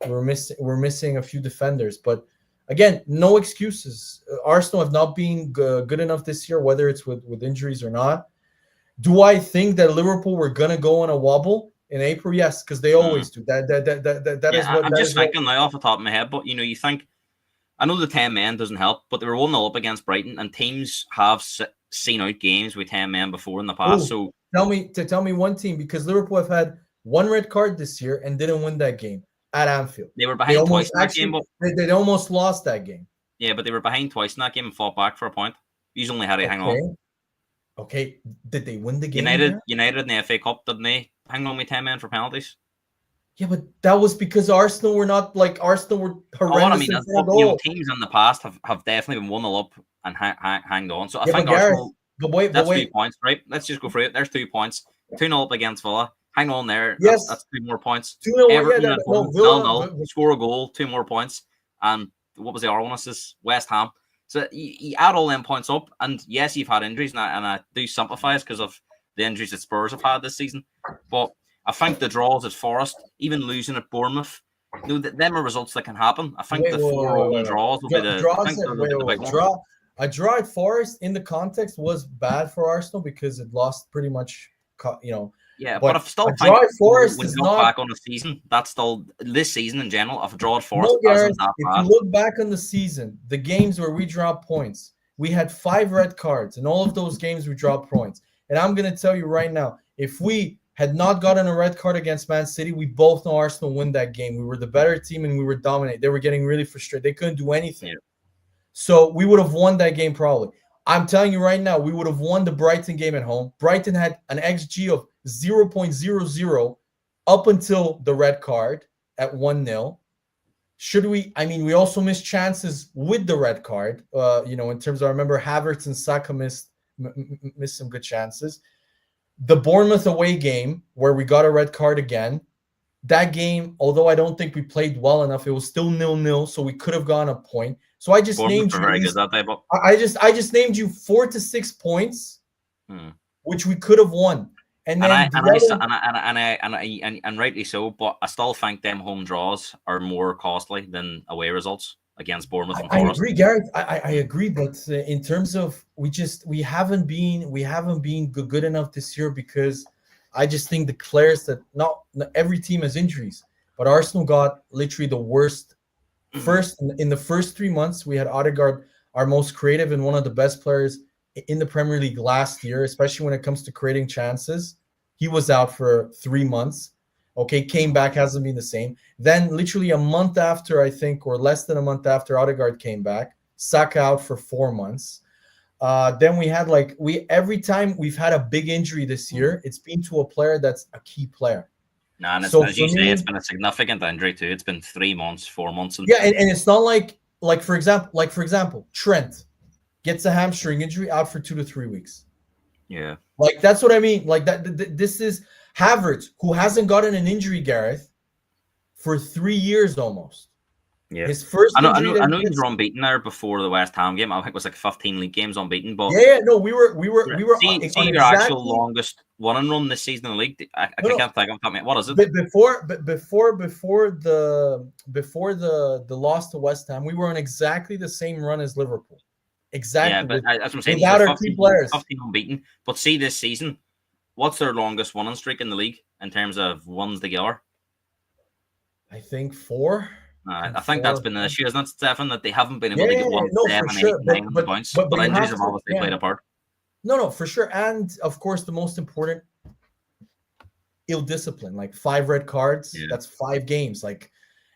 we're missing a few defenders. But again, no excuses. Arsenal have not been good enough this year, whether it's with injuries or not. Do I think that Liverpool were gonna go on a wobble in April? Yes, because they always do. That is what I'm just thinking now off the top of my head. But you think, I know the 10 men doesn't help, but they were 1-0 up against Brighton, and teams have seen out games with 10 men before in the past. So tell me one team, because Liverpool have had one red card this year and didn't win that game at Anfield. They were behind twice in that game, but they almost lost that game. Yeah, but they were behind twice in that game and fought back for a point. He's only had to hang on. Okay, did they win the game? United in the FA Cup, didn't they hang on with 10 men for penalties? Yeah, but that was because Arsenal were not like Arsenal were horrendous. Teams in the past have definitely been 1-0 up and hanged on. So I think Arsenal. That's 2 points, right? Let's just go through it. There's 2 points. 2-0 up against Villa. Hang on there. Yes, that's 2 more points. 2-0. Everton at home, 0-0. Score a goal, 2 more points. And what was the other one? This is West Ham. So you add all them points up, and yes, you've had injuries, and I do sympathise because of the injuries that Spurs have had this season. But I think the draws at Forest, even losing at Bournemouth, them are results that can happen. I think the 4 draws will be the draw. A draw at Forest in the context was bad for Arsenal because it lost pretty much, Yeah, but if still draw at Forest is not back on the season. That's still this season in general. If a draw at Forest, if you look back on the season, the games where we dropped points, we had 5 red cards, and all of those games we dropped points. And I'm gonna tell you right now, if we had not gotten a red card against Man City, we both know Arsenal win that game. We were the better team and we were dominant. They were getting really frustrated. They couldn't do anything. Yeah. So we would have won that game probably. I'm telling you right now, we would have won the Brighton game at home. Brighton had an XG of 0.00 up until the red card at 1-0. Should we? I mean, we also missed chances with the red card. In terms of, I remember Havertz and Saka missed some good chances. The Bournemouth away game where we got a red card again. That game, although I don't think we played well enough, it was still 0-0, so we could have gone a point. So I just named you. Very good that day, but I just named you 4 to 6 points, which we could have won. And rightly so, but I still think them home draws are more costly than away results against Bournemouth and Forest. I agree, Gareth. I agree, but in terms of we haven't been good enough this year, because I just think the players that not every team has injuries, but Arsenal got literally the worst. First in the first 3 months, we had Odegaard, our most creative and one of the best players in the Premier League last year, especially when it comes to creating chances. He was out for 3 months. Okay, came back, hasn't been the same. Then literally a month after, I think, or less than a month after Odegaard came back, Saka out for 4 months. Then we had every time we've had a big injury this year, it's been to a player that's a key player. No, and as you say, it's been a significant injury too. It's been 3 months, 4 months. And it's not like for example, Trent gets a hamstring injury, out for 2 to 3 weeks. Yeah. That's what I mean. This is Havertz, who hasn't gotten an injury, Gareth, for 3 years almost. Yeah. His first I know you were unbeaten there before the West Ham game. I think it was 15 league games unbeaten. But no, we were see your actual longest winning run this season in the league. I can't think of it. What is it? Before the loss to West Ham, we were on exactly the same run as Liverpool. Exactly. Yeah, but that's what I'm saying. Without our key players. 15 unbeaten. But see this season, what's their longest winning streak in the league in terms of wins together? I think 4. I think that's been the issue, isn't it, Stefan? That they haven't been able to get 1, 7, 8, 9 points. But injuries have obviously played a part. No, for sure. And of course, the most important, ill discipline. 5 red cards. Yeah. That's 5 games.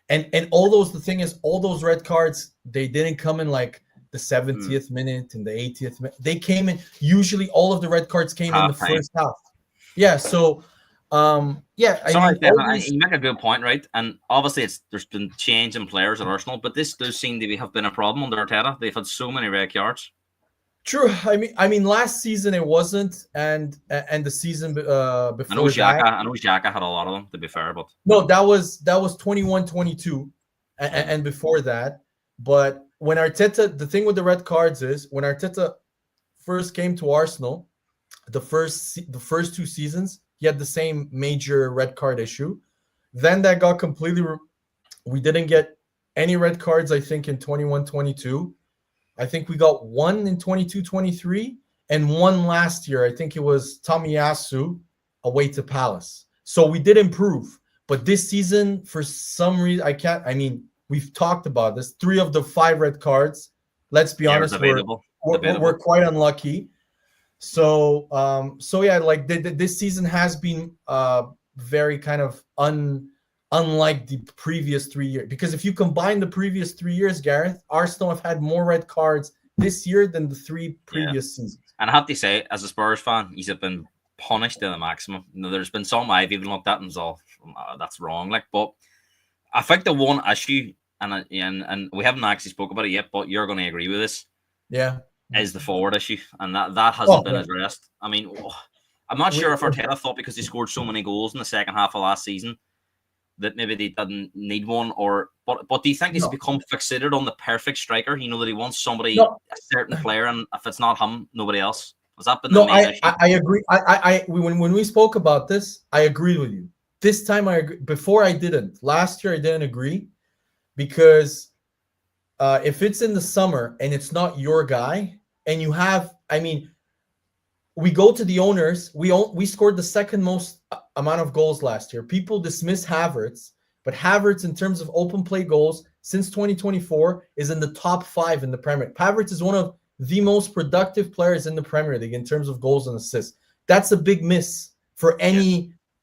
And all those. The thing is, all those red cards, they didn't come in the 70th minute and the 80th minute. They came in. Usually, all of the red cards came in the first half. Yeah. So. You make a good point, right? And obviously, there's been change in players at Arsenal, but this does seem to have been a problem under Arteta. They've had so many red cards. True. I mean, last season it wasn't, and the season before. I know Xhaka had a lot of them. To be fair, but no, that was 21-22, and before that. But when Arteta, the thing with the red cards is when Arteta first came to Arsenal, the first 2 seasons. He had the same major red card issue. Then that got completely. We didn't get any red cards, I think, in 21-22. I think we got 1 in 22-23 and 1 last year. I think it was Tomiyasu away to Palace. So we did improve. But this season, for some reason, we've talked about this. 3 of the 5 red cards, let's be honest, we're quite unlucky. So this season has been very kind of unlike the previous 3 years. Because if you combine the previous 3 years, Gareth, Arsenal have had more red cards this year than the 3 previous seasons. And I have to say, as a Spurs fan, he's been punished to the maximum. There's been some I've even looked at and thought, that's wrong. But I think the one issue, and we haven't actually spoke about it yet, but you're going to agree with this. Yeah. Is the forward issue, and that hasn't been addressed. I mean, I'm not sure if Arteta thought because he scored so many goals in the second half of last season that maybe they didn't need one, but do you think he's become fixated on the perfect striker? That he wants somebody, a certain player, and if it's not him, nobody else. Has that been the main issue? I agree. When we spoke about this, I agreed with you. This time I agree. Before I didn't. Last year I didn't agree because if it's in the summer and it's not your guy. And you have, we go to the owners. We scored the second most amount of goals last year. People dismiss Havertz, but Havertz, in terms of open play goals since 2024, is in the top 5 in the Premier League. Havertz is one of the most productive players in the Premier League in terms of goals and assists. That's a big miss for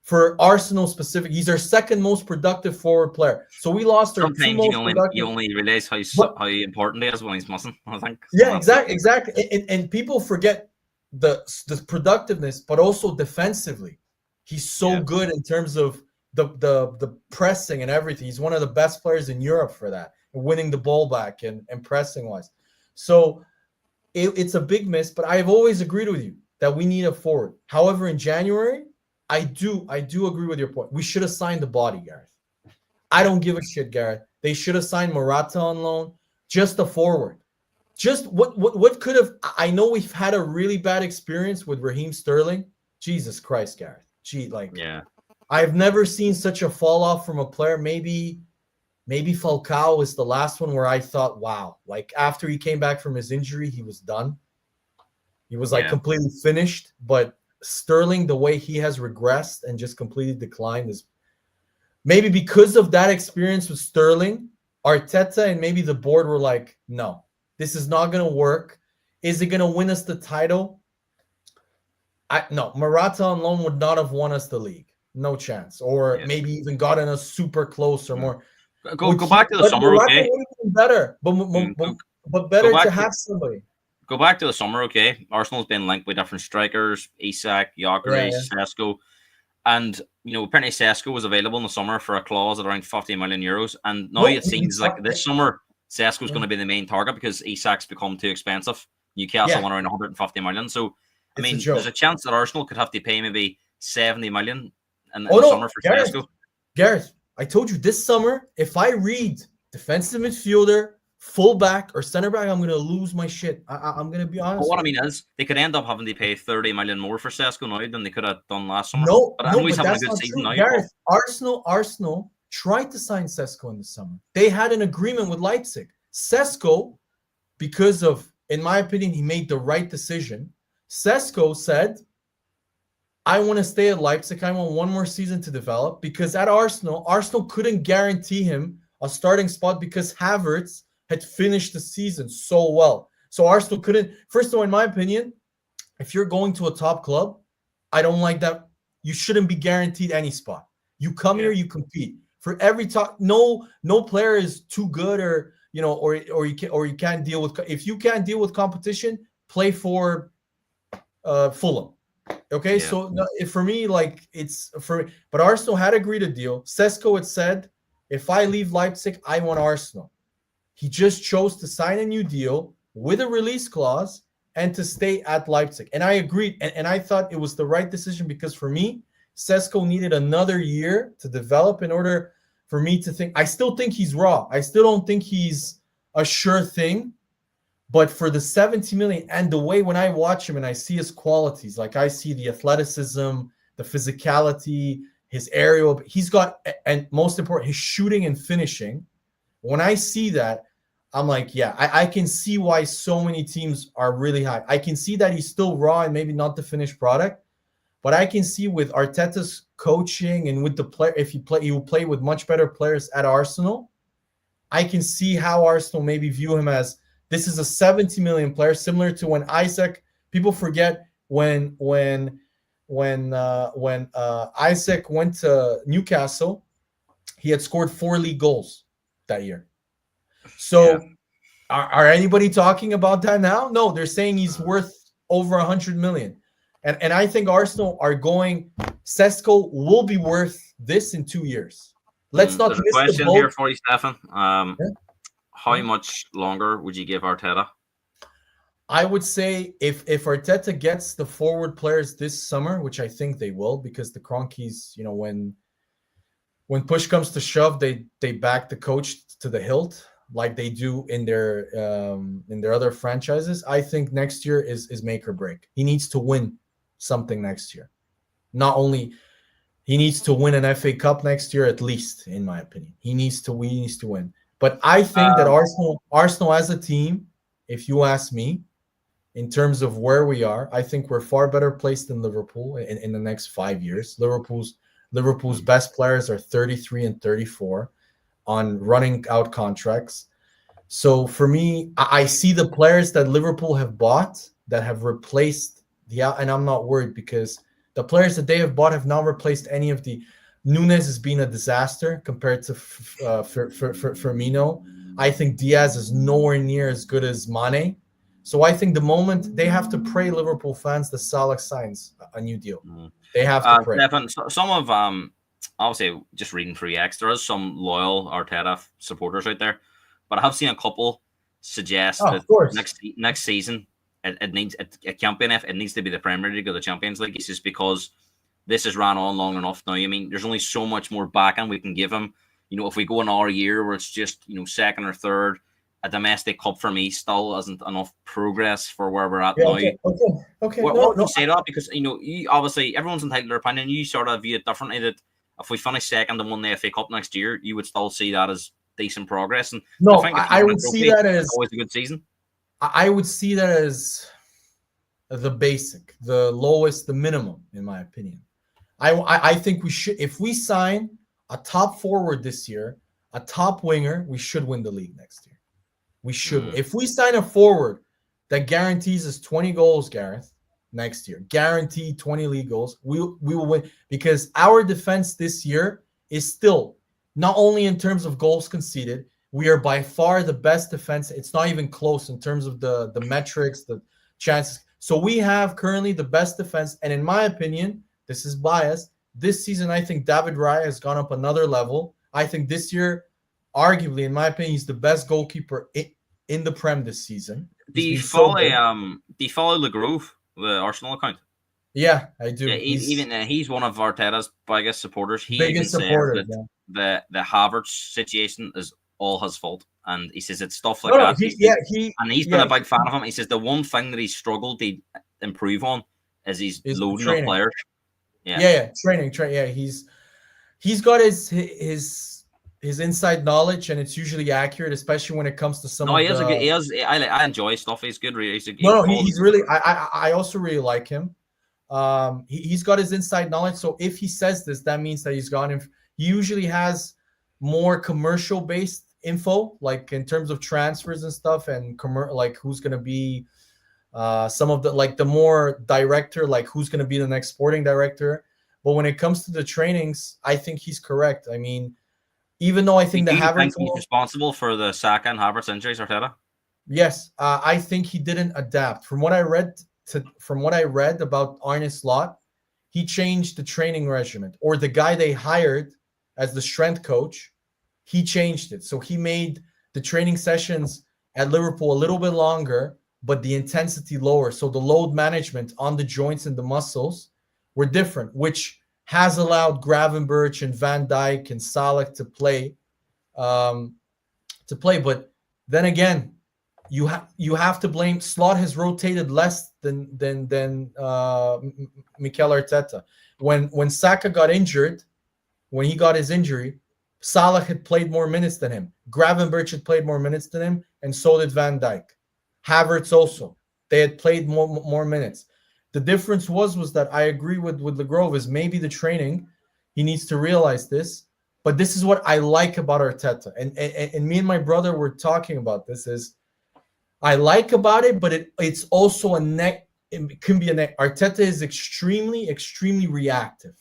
for Arsenal specific. He's our second most productive forward player. So we lost our 2 most productive. You only realize how important he is when he's missing, I think. Yeah, exactly. And people forget the productiveness, but also defensively. He's so good in terms of the pressing and everything. He's one of the best players in Europe for that, winning the ball back and pressing wise. So it's a big miss, but I've always agreed with you that we need a forward. However, in January, I do agree with your point. We should have signed the body, Gareth. I don't give a shit, Gareth. They should have signed Morata on loan, just a forward. Just what could have? I know we've had a really bad experience with Raheem Sterling. Jesus Christ, Gareth. Yeah. I've never seen such a fall off from a player. Maybe Falcao was the last one where I thought, wow, like after he came back from his injury, he was done. He was like completely finished. But Sterling, the way he has regressed and just completely declined, is maybe because of that experience with Sterling, Arteta and maybe the board were like, no, this is not going to work. Is it going to win us the title? No, Morata on loan would not have won us the league. No chance. Or maybe even gotten us super close or more. Go back to the summer, Morata okay? would have been better, but better to have somebody. Go back to the summer, okay? Arsenal's been linked with different strikers, Isak, Gyökeres, Sesko. And, apparently Sesko was available in the summer for a clause at around 50 million euros. And now it seems like this summer, Sesko's going to be the main target because Isak's become too expensive. Newcastle went around 150 million. So, I mean, there's a chance that Arsenal could have to pay maybe 70 million in the summer for Sesko. Gareth, I told you this summer, if I read defensive midfielder, fullback, or center back, I'm going to lose my shit. I'm going to be honest. But what I mean is, they could end up having to pay 30 million more for Sesko now than they could have done last summer. But that's not true. Gareth, Arsenal tried to sign Sesko in the summer. They had an agreement with Leipzig. Sesko, because of, in my opinion, he made the right decision. Sesko said, I want to stay at Leipzig. I want one more season to develop, because at Arsenal couldn't guarantee him a starting spot because Havertz had finished the season so well. So Arsenal couldn't. First of all, in my opinion, if you're going to a top club, I don't like that. You shouldn't be guaranteed any spot. You come here, you compete. For every top, no player is too good, or you can't deal with. If you can't deal with competition, play for Fulham. Okay, so for me, like but Arsenal had agreed a deal. Sesko had said, if I leave Leipzig, I want Arsenal. He just chose to sign a new deal with a release clause and to stay at Leipzig. And I agreed, and I thought it was the right decision, because for me, Sesko needed another year to develop in order for me to think. I still think he's raw. I still don't think he's a sure thing. But for the 70 million and the way when I watch him and I see his qualities, like I see the athleticism, the physicality, his aerial, he's got, and most important, his shooting and finishing. When I see that, I'm like, I can see why so many teams are really high. I can see that he's still raw and maybe not the finished product, but I can see with Arteta's coaching and with the player, if he will play with much better players at Arsenal. I can see how Arsenal maybe view him as, this is a 70 million player, similar to when Isaac. People forget when Isaac went to Newcastle, he had scored 4 league goals that year. So, are anybody talking about that now? No, they're saying he's worth over 100 million, and I think Arsenal are going. Sesko will be worth this in 2 years. Let's not miss the boat. There's a question here for you, Stefan. How much longer would you give Arteta? I would say if Arteta gets the forward players this summer, which I think they will, because the Cronkies, when push comes to shove, they back the coach to the hilt like they do in their other franchises. I think next year is make or break. He needs to win something next year. Not only he needs to win an FA Cup next year, at least, in my opinion. He needs to win. But I think that Arsenal as a team, if you ask me, in terms of where we are, I think we're far better placed than Liverpool in the next 5 years. Liverpool's best players are 33 and 34 on running out contracts. So for me, I see the players that Liverpool have bought that have replaced and I'm not worried, because the players that they have bought have not replaced any of the. Nunes has been a disaster compared to Firmino. I think Diaz is nowhere near as good as Mane. So I think the moment they have to pray, Liverpool fans, that Salah signs a new deal. They have to pray. Stefan, some of obviously just reading through X, there is some loyal Arteta supporters out there, but I have seen a couple suggest Oh, that of course. next season it can't be enough. It needs to be the Premier League or the Champions League. It's just because this has ran on long enough now. I mean, there's only so much more backing we can give him. If we go another year where it's just second or third, a domestic cup for me still isn't enough progress for where we're at Yeah, now. okay. What No, would no. you say to that? Because you obviously everyone's entitled to their opinion. You sort of view it differently. That if we finish second and won the FA Cup next year, you would still see that as decent progress. And I No, think if you I win a would see trophy, that it's as always a good season. I would see that as the basic, the lowest, the minimum, in my opinion. I think we should, if we sign a top forward this year, a top winger, we should win the league next year. We should. If we sign a forward that guarantees us 20 goals, Gareth, next year, guaranteed 20 league goals, we will win, because our defense this year is still, not only in terms of goals conceded, we are by far the best defense. It's not even close in terms of the metrics, the chances. So we have currently the best defense, and in my opinion, this is biased. This season, I think David Raya has gone up another level. I think this year, arguably, in my opinion, he's the best goalkeeper in the Prem this season. Do you He's been so good. follow Grove, the Arsenal account? Yeah, I do. Yeah, he's one of Arteta's biggest supporters. He even biggest says supporter. that the Havertz situation is all his fault, and he says it's stuff like No, that. He's been a big fan of him. He says the one thing that he's struggled to improve on is he's loading up players. Yeah, training. Yeah, he's got his inside knowledge, and it's usually accurate, especially when it comes to some. No, I enjoy stuff. He's good. He's really. I also really like him. He's got his inside knowledge. So if he says this, that means that he's got him. He usually has more commercial based info, like in terms of transfers and stuff, and like who's going to be some of the more director, like who's going to be the next sporting director. But when it comes to the trainings, I think he's correct. I mean, even though I think he's responsible for the Saka and Havertz injuries, Arteta. Yes, I think he didn't adapt. From what I read about Arne Slot, he changed the training regimen, or the guy they hired as the strength coach, he changed it. So he made the training sessions at Liverpool a little bit longer, but the intensity lower. So the load management on the joints and the muscles were different, which has allowed Gravenberch and Van Dijk and Salah to play. But then again, you have to blame. Slot has rotated less than Mikel Arteta. When Saka got injured, when he got his injury, Salah had played more minutes than him. Gravenberch had played more minutes than him, and so did Van Dijk. Havertz also. They had played more minutes. The difference was that I agree with LeGrove is maybe the training. He needs to realize this. But this is what I like about Arteta. And me and my brother were talking about this is I like about it, but it's also it can be a neck. Arteta is extremely, extremely reactive.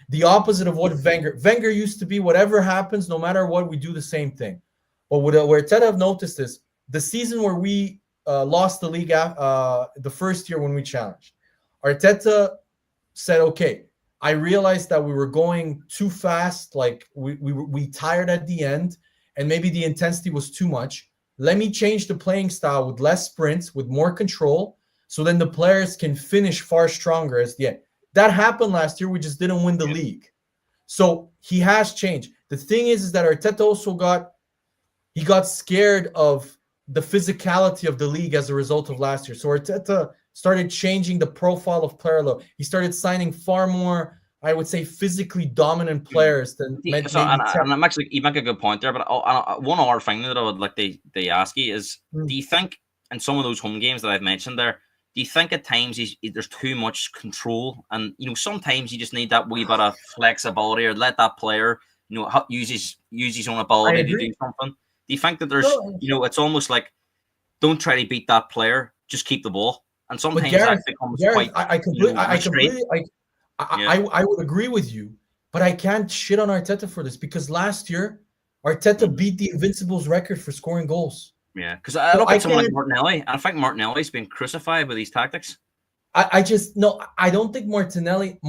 The opposite of what Wenger used to be. Whatever happens, no matter what, we do the same thing. But what Arteta have noticed is the season where we lost the league the first year when we challenged. Arteta said, okay, I realized that we were going too fast. Like we tired at the end, and maybe the intensity was too much. Let me change the playing style with less sprints, with more control, so then the players can finish far stronger as the end. That happened last year. We just didn't win the league. So he has changed. The thing is that Arteta also got scared of the physicality of the league as a result of last year. So Arteta started changing the profile of player. He started signing far more, I would say, physically dominant players than maybe. And I'm actually, you make a good point there. But one other thing that I would like to ask you is: do you think in some of those home games that I've mentioned there, do you think at times there's too much control, and sometimes you just need that wee bit of flexibility, or let that player use his own ability to do something? Do you think that there's it's almost like don't try to beat that player, just keep the ball? And sometimes that becomes quite. I would agree with you, but I can't shit on Arteta for this because last year Arteta beat the Invincibles record for scoring goals. Yeah, because I look at someone like Martinelli, and I think Martinelli's been crucified with these tactics. I just no. I don't think Martinelli.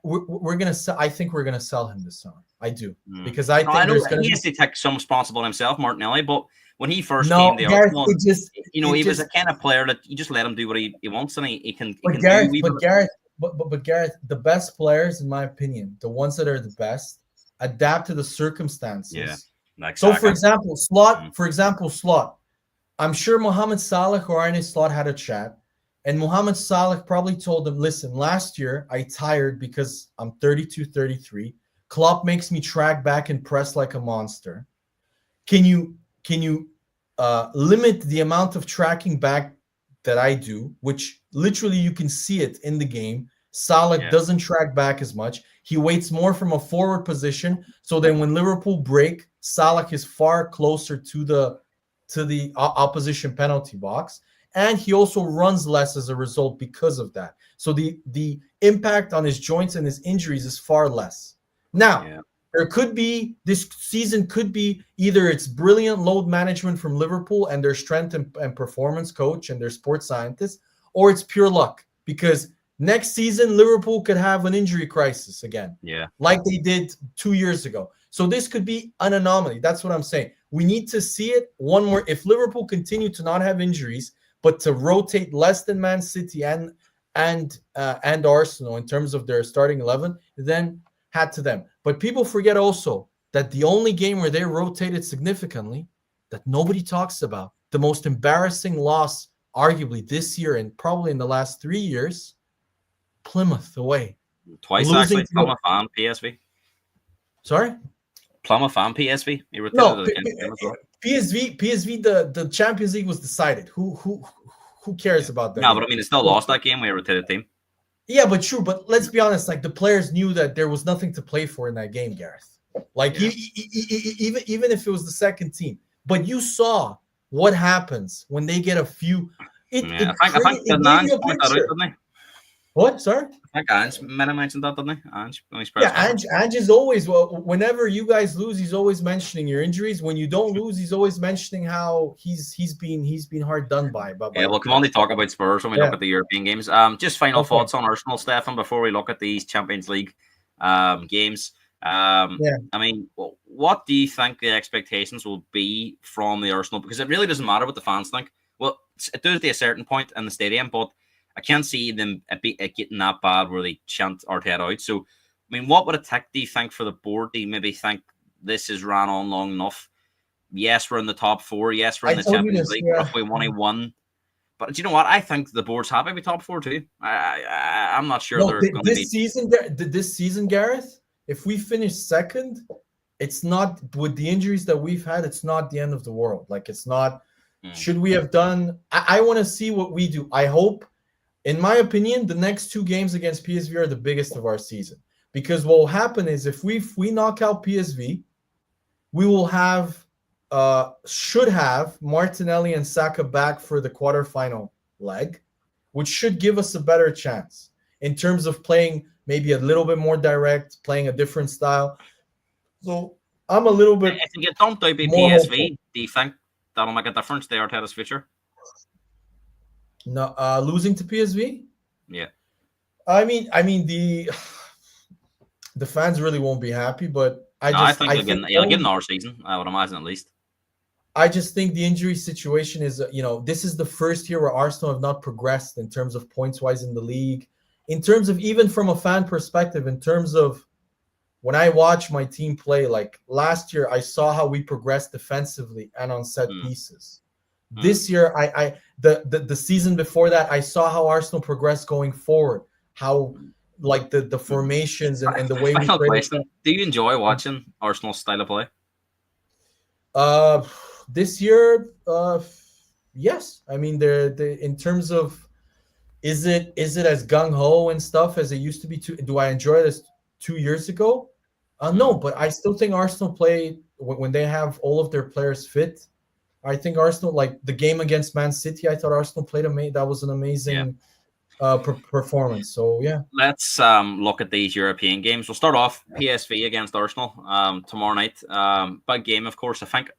We're gonna sell. I think we're gonna sell him this summer. I do because I No, I think know there's gonna he be has to take some responsibility himself, Martinelli. But when he first no came to Gareth. Arsenal, he was a kind of player that you just let him do what he wants, and he can But do. Gareth, but Gareth, but Gareth, the best players, in my opinion, the ones that are the best, adapt to the circumstances. Yeah, like So, Saka. For example, Slot. I'm sure Mohamed Salah or Arne Slot had a chat, and Mohamed Salah probably told him, "Listen, last year I tired because I'm 32, 33. Klopp makes me track back and press like a monster. Can you limit the amount of tracking back that I do, which literally you can see it in the game. Salah doesn't track back as much. He waits more from a forward position. So then when Liverpool break, Salah is far closer to the opposition penalty box. And he also runs less as a result because of that. So the impact on his joints and his injuries is far less. Now, there could be this season could be either it's brilliant load management from Liverpool and their strength and performance coach and their sports scientists, or it's pure luck because next season Liverpool could have an injury crisis again, like they did 2 years ago. So this could be an anomaly. That's what I'm saying. We need to see it one more. If Liverpool continue to not have injuries, but to rotate less than Man City and Arsenal in terms of their starting 11, then had to them. But people forget also that the only game where they rotated significantly that nobody talks about, the most embarrassing loss arguably this year and probably in the last 3 years, Plymouth away. Twice actually, Plymouth and PSV. Sorry? Plymouth and PSV. He rotated No, PSV, the Champions League was decided. Who cares about that? No, but I mean, it still lost that game. We rotated team. Yeah, but true. But let's be honest. Like the players knew that there was nothing to play for in that game, Gareth. Like even if it was the second team, but you saw what happens when they get a few. I think the Nance pointed that out, didn't he? What? Sorry? I think Ange might have mentioned that, didn't he? Ange is always, whenever you guys lose, he's always mentioning your injuries. When you don't lose, he's always mentioning how he's been hard done by. We'll come on to talk about Spurs when we look at the European games. Just final thoughts on Arsenal, Stefan, before we look at these Champions League games. I mean, what do you think the expectations will be from the Arsenal? Because it really doesn't matter what the fans think. Well, it does to a certain point in the stadium, but I can't see them getting that bad where they chant Arteta out. So, I mean, what would it take, do you think, for the board? Do you maybe think this has ran on long enough? Yes, we're in the top four. Yes, we're in the Champions League. If we won. But do you know what? I think the board's happy with top four too. I'm not sure they're going to be. This season, Gareth, if we finish second, it's not, with the injuries that we've had, it's not the end of the world. Like, it's not. Should we have done? I want to see what we do. I hope. In my opinion, the next two games against PSV are the biggest of our season. Because what will happen is if we knock out PSV, we will should have Martinelli and Saka back for the quarterfinal leg, which should give us a better chance in terms of playing maybe a little bit more direct, playing a different style. So I'm a little bit. If you get dumped out by PSV, do you think that'll make a difference to Arteta's future? No, losing to PSV. Yeah, I mean the fans really won't be happy, but I think you'll get another season. I would imagine at least. I just think the injury situation is, this is the first year where Arsenal have not progressed in terms of points wise in the league, in terms of even from a fan perspective, in terms of when I watch my team play. Like last year, I saw how we progressed defensively and on set pieces. This year, the season before that, I saw how Arsenal progressed going forward. How like the formations and the way we play. Do you enjoy watching Arsenal's style of play? This year, yes. I mean, in terms of is it as gung ho and stuff as it used to be? Do I enjoy this 2 years ago? No, but I still think Arsenal play when they have all of their players fit. I think Arsenal, like the game against Man City, I thought Arsenal played that was an amazing performance. So yeah, let's look at these European games. We'll start off PSV against Arsenal tomorrow night. Big game, of course. I think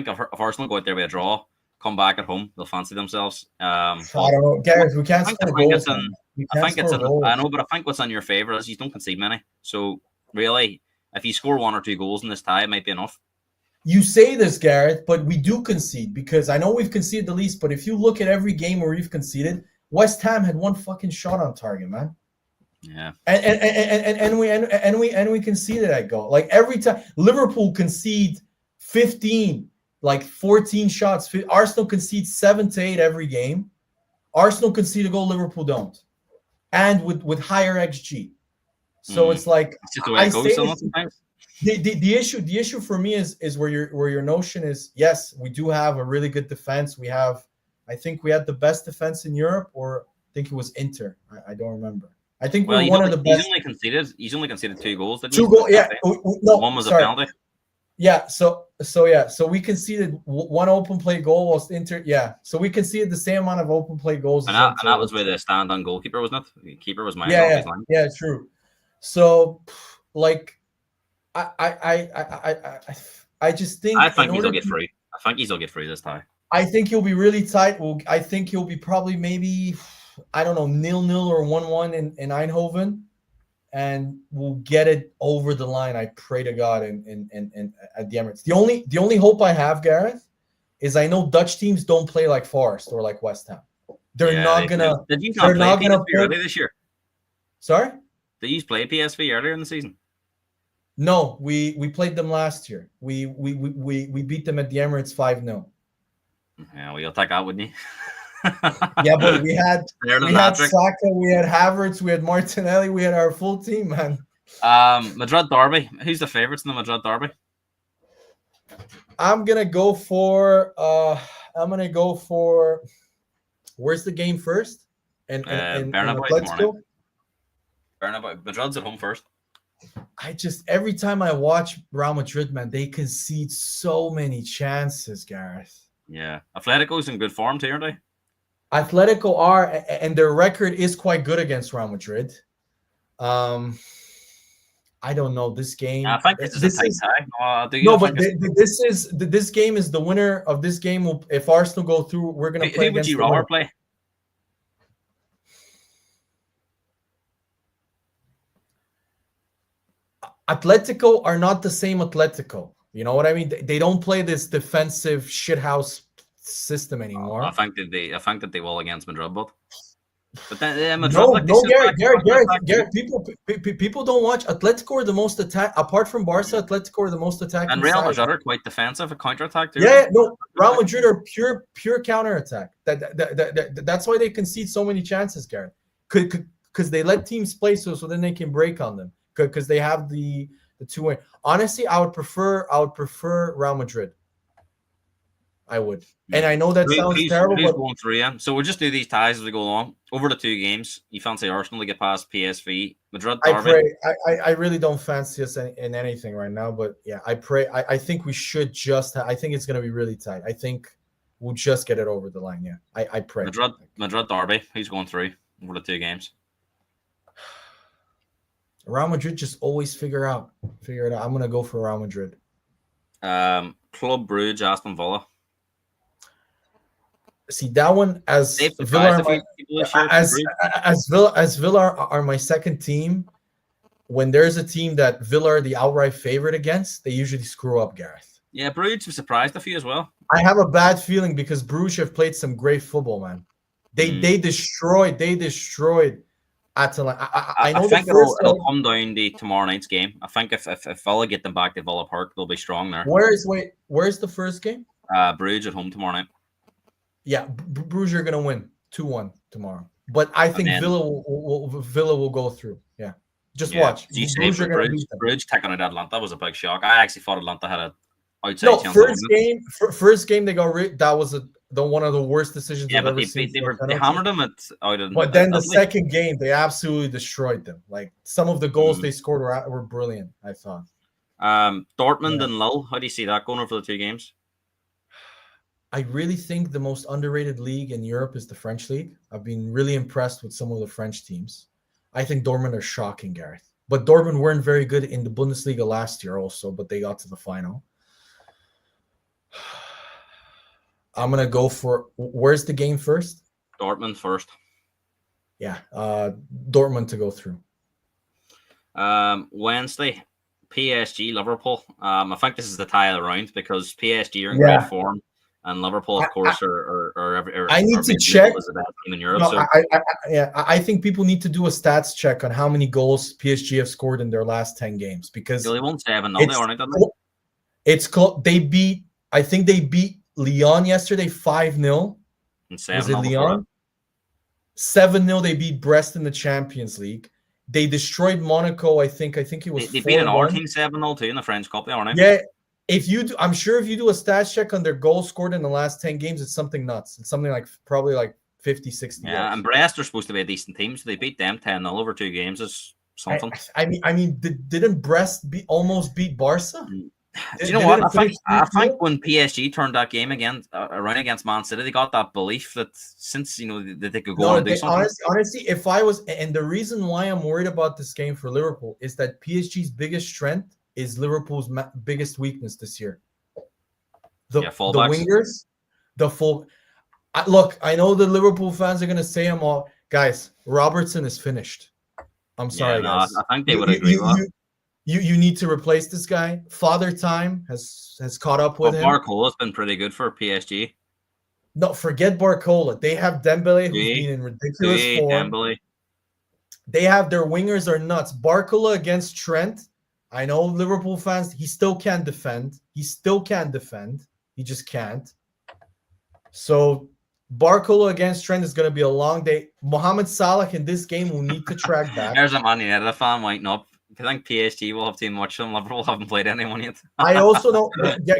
if Arsenal go out there with a draw, come back at home. They'll fancy themselves. I don't know, Gareth. We can't score goals. We can't score goals. I know, but I think what's in your favour is you don't concede many. So really, if you score 1 or 2 goals in this tie, it might be enough. You say this, Gareth, but we do concede because I know we've conceded the least. But if you look at every game where we've conceded, West Ham had 1 fucking shot on target, man. Yeah, and we conceded that goal. Like every time Liverpool concede 15, like 14 shots. Arsenal concedes 7 to 8 every game. Arsenal concede a goal, Liverpool don't, and with higher XG. So it's like it's just the way it goes sometimes. The issue for me is where your notion is. Yes, we do have a really good defense. I think we had the best defense in Europe, or I think it was Inter. I don't remember. I think we're one of the best. He's only conceded 2 goals. 2 goals. Yeah. No, one was a penalty. Yeah. So we conceded 1 open play goal whilst Inter. Yeah. So we conceded the same amount of open play goals. And that was where the stand-on goalkeeper, wasn't it? The keeper was mine. Yeah. True. So, like, I just think. I think he'll get free. I think he'll get free this time. I think he'll be really tight. I think he'll be probably maybe, I don't know, 0-0 or 1-1 in Eindhoven, and we'll get it over the line. I pray to God in at the Emirates. The only hope I have, Gareth, is I know Dutch teams don't play like Forest or like West Ham. They're not gonna. Did you not play PSV earlier this year? Sorry? Did you play PSV earlier in the season? No, we played them last year. We beat them at the Emirates 5-0. Yeah, well, you'll take that, wouldn't you? Yeah, but we had Saka, we had Havertz, we had Martinelli, we had our full team, man. Madrid derby. Who's the favourites in the Madrid derby? I'm gonna go for. Where's the game first? And Bernabeu. Bernabeu. Madrid's at home first. Every time I watch Real Madrid, man, they concede so many chances, Gareth. Yeah, Atletico's in good form too, aren't they? Atletico are, and their record is quite good against Real Madrid. I don't know this game. I think this is a tight tie. This game is the winner of this game. If Arsenal go through, we're gonna play. Who would you rather play? Atletico are not the same Atletico. You know what I mean? They don't play this defensive shithouse system anymore. I think that they will against Madrid, but then Madrid. Garrett. People don't watch Atletico. Are the most attack apart from Barca. Atletico are the most attacking. And Real Madrid are quite defensive, a counter attack too. Yeah, no, Real Madrid are pure counter attack. That's why they concede so many chances, Garrett. Because they let teams play so then they can break on them. Because they have the 2-way. Honestly, I would prefer Real Madrid. I would. And I know that sounds terrible, but going through, yeah. So we'll just do these ties as we go along. Over the 2 games, you fancy Arsenal to get past PSV, Madrid derby. I really don't fancy us in anything right now, but yeah, I pray. I think we should just. I think it's going to be really tight. I think we'll just get it over the line. Yeah, I pray. Madrid derby. Who's going through over the 2 games? Real Madrid just always figure it out. I'm going to go for Real Madrid. Club Brugge, Aston Villa. See that one as Villa are my second team. When there's a team that Villa are the outright favorite against, they usually screw up, Gareth. Yeah, Bruges was surprised a few as well. I have a bad feeling because Bruges have played some great football, man. They destroyed Atalanta. I know. I think it'll come down to tomorrow night's game. I think if Villa get them back to Villa Park, they'll be strong there. Where's the first game? Bruges at home tomorrow night. Yeah, Bruges are gonna win 2-1 tomorrow. But I think Villa will go through. Yeah, watch. Bruges taking out Atlanta. That was a big shock. I actually thought Atlanta had a outside chance. First game they got that was one of the worst decisions I've ever seen. They hammered them But then the second game they absolutely destroyed them. Like some of the goals they scored were brilliant, I thought. Dortmund and Lille. How do you see that going over the 2 games? I really think the most underrated league in Europe is the French league. I've been really impressed with some of the French teams. I think Dortmund are shocking, Gareth. But Dortmund weren't very good in the Bundesliga last year also, but they got to the final. I'm gonna go for. Where's the game first? Dortmund first. Yeah, Dortmund to go through. Wednesday, PSG Liverpool. I think this is the tie of the round because PSG are in Yeah. great form, and Liverpool, of course, are I need to being check. labelled as the best team in Europe. No, So I think people need to do a stats check on how many goals PSG have scored in their last 10 games because they won 7-0, aren't they? it's close. I think they beat Lyon yesterday 5-0. And Was it 7-0 before that. Lyon? 7-0 they beat Brest in the Champions League. They destroyed Monaco, I think it was They beat an 4-1. our team 7-0 too in the French Cup, aren't they? Yeah. I'm sure if you do a stats check on their goals scored in the last 10 games, it's something nuts. It's something like probably like 50, 60 Yeah, goals. and Brest are supposed to be a decent team, so they beat them 10-0 over 2 games is something. I mean, didn't Brest almost beat Barca? Do you know what? I think when PSG turned that game around against Man City, they got that belief that since that they could go on and do something. Honestly, if I was, and the reason why I'm worried about this game for Liverpool is that PSG's biggest strength is Liverpool's biggest weakness this year. The wingers, look, I know the Liverpool fans are gonna say I'm all guys. Robertson is finished. I'm sorry, guys. I think they would agree with that. You need to replace this guy. Father Time has caught up with him. Barcola's been pretty good for PSG. No, forget Barcola. They have Dembele, who's been in ridiculous form. Dembele. They have their wingers are nuts. Barcola against Trent. I know Liverpool fans. He still can't defend. He just can't. So Barcola against Trent is going to be a long day. Mohamed Salah in this game will need to track back. There's a Man United fan winding up. I think PSG will have too much of them. Liverpool haven't played anyone yet. I also know,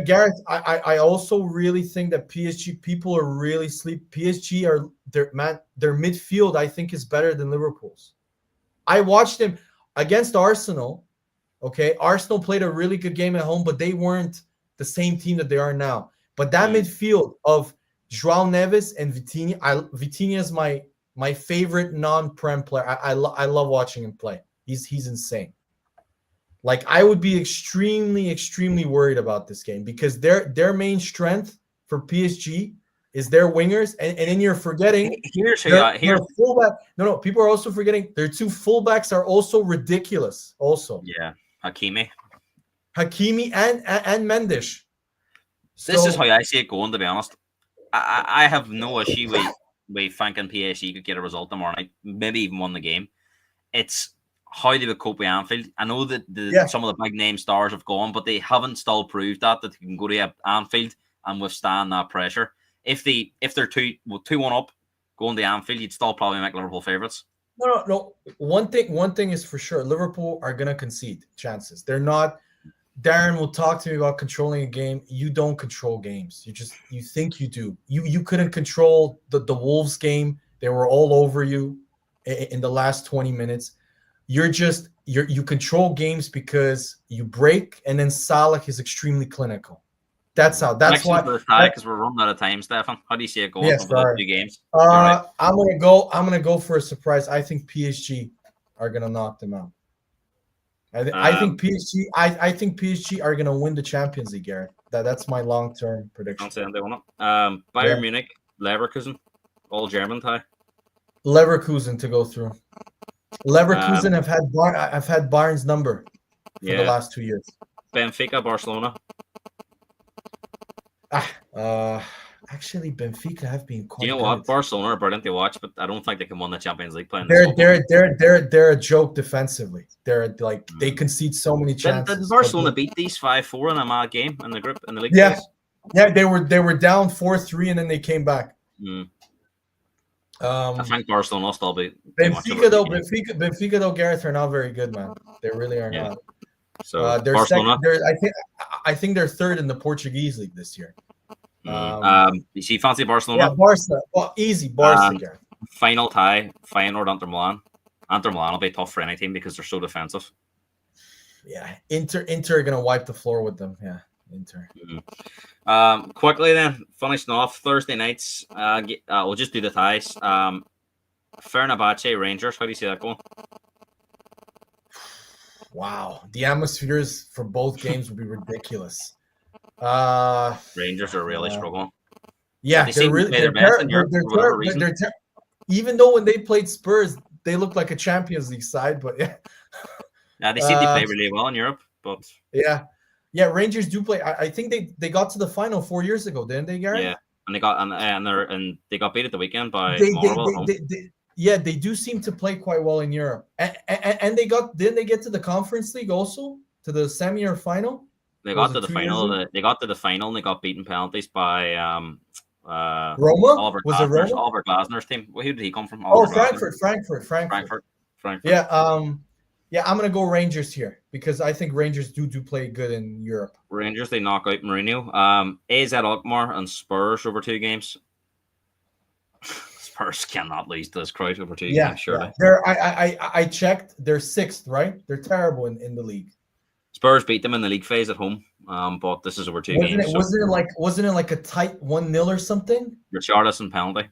Gareth, I also really think that PSG people are really sleep. PSG are their midfield, I think, is better than Liverpool's. I watched them against Arsenal. Okay, Arsenal played a really good game at home, but they weren't the same team that they are now. But that midfield of João Neves and Vitinha, Vitinha is my favorite non-Prem player. I love watching him play. He's insane. Like, I would be extremely, extremely worried about this game because their main strength for PSG is their wingers, and then you're forgetting their fullback. No, people are also forgetting their two fullbacks are also ridiculous. Also, yeah, Hakimi and Mendes. This is how I see it going. To be honest, I have no issue with thinking PSG could get a result tomorrow night, maybe even win the game. It's how they would cope with Anfield. I know that some of the big name stars have gone, but they haven't still proved that they can go to Anfield and withstand that pressure. If they're 2-1 up going to Anfield, you'd still probably make Liverpool favourites. No. One thing is for sure: Liverpool are gonna concede chances. They're not. Darren will talk to me about controlling a game. You don't control games. You think you do. You couldn't control the Wolves game. They were all over you in the last 20 minutes. You control games because you break, and then Salah is extremely clinical. That's why. Because we're running out of time, Stefan. How do you see it going over the 2 games? Right. I'm gonna go for a surprise. I think PSG are gonna knock them out. I think PSG. I think PSG are gonna win the Champions League, Garrett. That's my long-term prediction. I'm saying they won it. Bayern Munich, Leverkusen, all German tie. Leverkusen to go through. Leverkusen have had Bayern's number for the last 2 years. Benfica, Barcelona. Actually, Benfica have been quite. Do you know what? Barcelona are brilliant to watch, but I don't think they can win the Champions League playing. They're a joke defensively. They're like they concede so many chances. Did Barcelona beat these 5-4 in a mad game in the group in the league? Yeah, they were down 4-3 and then they came back. I think Barcelona will still be. Benfica though, Gareth, are not very good, man. They really are not. So they're Barcelona. I think they're third in the Portuguese league this year. You see, fancy Barcelona? Yeah, Barca. Well, easy Barca. Gareth. Final tie, Feyenoord, Inter Milan. Inter Milan will be tough for any team because they're so defensive. Yeah, Inter are gonna wipe the floor with them. Yeah, Inter. Quickly then, finishing off Thursday nights. We'll just do the ties. Fenerbahce, Rangers. How do you see that going? Wow, the atmospheres for both games would be ridiculous. Rangers are really struggling. But Yeah, they seem to play their best in Europe for whatever reason. Even though when they played Spurs, they looked like a Champions League side. But yeah, Yeah, they seem to play really well in Europe. But yeah, Rangers do play. I think they got to the final 4 years ago, didn't they, Gary? yeah, and they got beat at the weekend by They, Marvel at home. yeah, they do seem to play quite well in Europe, and didn't they get to the Conference League also, to the semi or final? They got to the final. They got to the final, and they got beaten penalties by Roma. Oliver Was it Roma? Oliver Glasner's team. Who did he come from? Frankfurt. Yeah, yeah. I'm gonna go Rangers here because I think Rangers do play good in Europe. Rangers, they knock out Mourinho. AZ Alkmaar and Spurs over 2 games. Spurs cannot lose to this crowd over 2 games, surely. Yeah. I checked. They're 6th, right? They're terrible in the league. Spurs beat them in the league phase at home, but this is over 2 games. Wasn't it like a tight 1-0 or something? Richarlison penalty,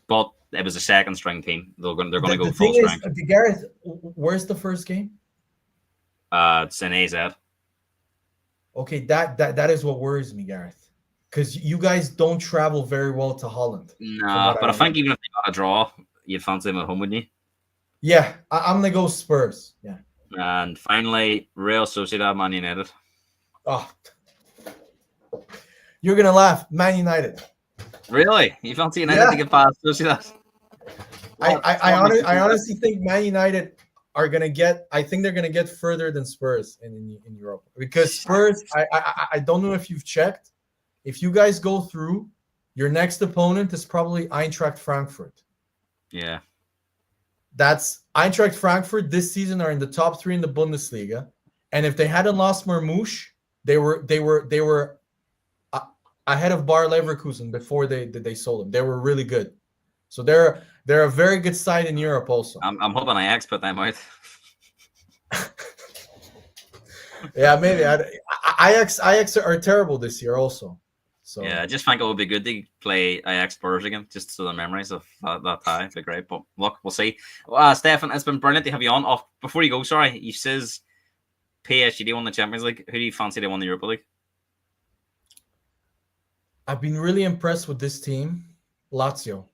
but it was a second string team. They're going to go the full thing strength. Is, Gareth, where's the first game? It's in AZ. Okay, that is what worries me, Gareth, because you guys don't travel very well to Holland. Nah, but I think even if they got a draw, you'd fancy them at home, wouldn't you? Yeah, I'm gonna go Spurs. Yeah. And finally, Real Sociedad, Man United. Oh, you're gonna laugh, Man United. Really? You fancy United to get past Sociedad? I honestly think Man United are gonna get. I think they're gonna get further than Spurs in Europe, because Spurs. I don't know if you've checked. If you guys go through, your next opponent is probably Eintracht Frankfurt. Yeah. That's Eintracht Frankfurt this season are in the top 3 in the Bundesliga, and if they hadn't lost Marmoush, they were ahead of Bayer Leverkusen before they sold them. They were really good, so they're a very good side in Europe also. I'm hoping Ajax put them out. Yeah, maybe Ajax are terrible this year also. So yeah, I just think it would be good to play Ajax Spurs again, just so the memories of that tie. It'd be great. But look, we'll see. Stefan, it's been brilliant to have you on. Oh, before you go, sorry, you says PSG won the Champions League. Who do you fancy they won the Europa League? I've been really impressed with this team, Lazio.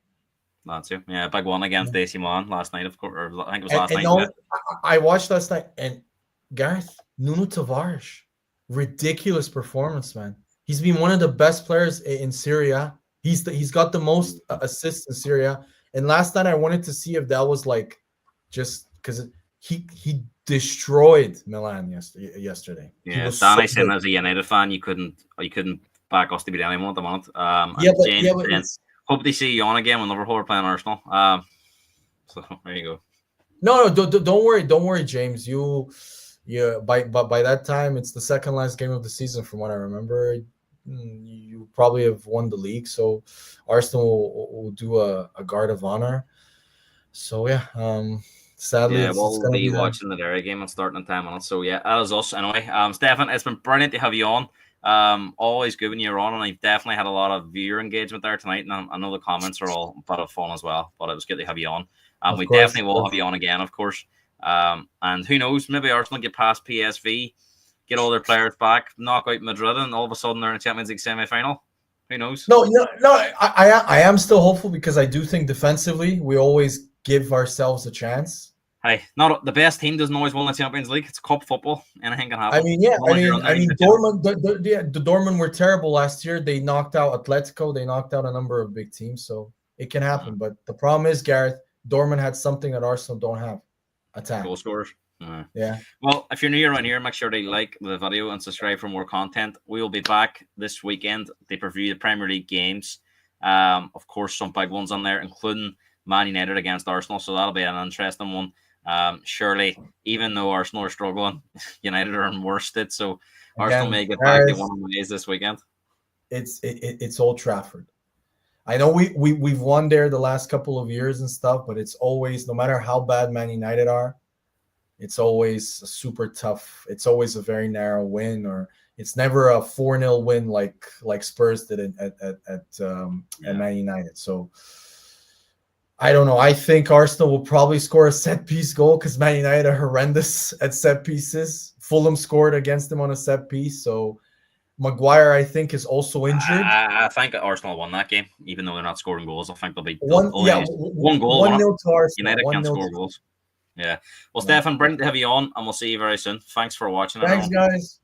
Yeah, big one against AC Milan last night, of course. Or I think it was last night. No, I watched last night, and Gareth, Nuno Tavares, ridiculous performance, man. He's been one of the best players in Serie A. He's got the most assists in Serie A. And last night I wanted to see if that was like just because he destroyed Milan yesterday. Yeah, Danny saying as a United fan, you couldn't back us to beat anyone at the moment. James hope they see you on again when Liverpool are playing Arsenal. So there you go. No, don't worry, James. By that time it's the second last game of the season from what I remember. You probably have won the league, so Arsenal will do a guard of honor. So yeah, sadly, we'll be watching the Derry game and starting in 10 minutes. So yeah, that is us anyway. Stefan, it's been brilliant to have you on. Always good when you're on, and I've definitely had a lot of viewer engagement there tonight, and I know the comments are all a bit of fun as well. But it was good to have you on. We definitely will have you on again, of course. And who knows, maybe Arsenal get past PSV, get all their players back, knock out Madrid, and all of a sudden they're in a Champions League semi-final. Who knows? No. I am still hopeful because I do think defensively we always give ourselves a chance. Hey, not the best team doesn't always win the Champions League. It's cup football. Anything can happen. Dortmund were terrible last year. They knocked out Atletico. They knocked out a number of big teams, so it can happen. But the problem is, Gareth, Dortmund had something that Arsenal don't have. Attack. Goal scorers. Yeah. Well, if you're new around here, make sure to like the video and subscribe for more content. We will be back this weekend to preview the Premier League games. Of course, some big ones on there, including Man United against Arsenal. So that'll be an interesting one. Surely, even though Arsenal are struggling, United are in worse state. So Arsenal may get back to one of the ways this weekend. It's Old Trafford. I know we've won there the last couple of years and stuff, but it's always, no matter how bad Man United are, it's always a super tough. It's always a very narrow win, or it's never a 4-0 win like Spurs did at Man United. So I don't know. I think Arsenal will probably score a set piece goal because Man United are horrendous at set pieces. Fulham scored against them on a set piece, so Maguire, I think, is also injured. I think Arsenal won that game, even though they're not scoring goals. I think they'll be One, yeah, one goal. 1-0 to Arsenal. United can't 1-0 score to goals. Yeah. Well, Yeah. Stefan, brilliant to have you on, and we'll see you very soon. Thanks for watching. Thanks, everyone. guys.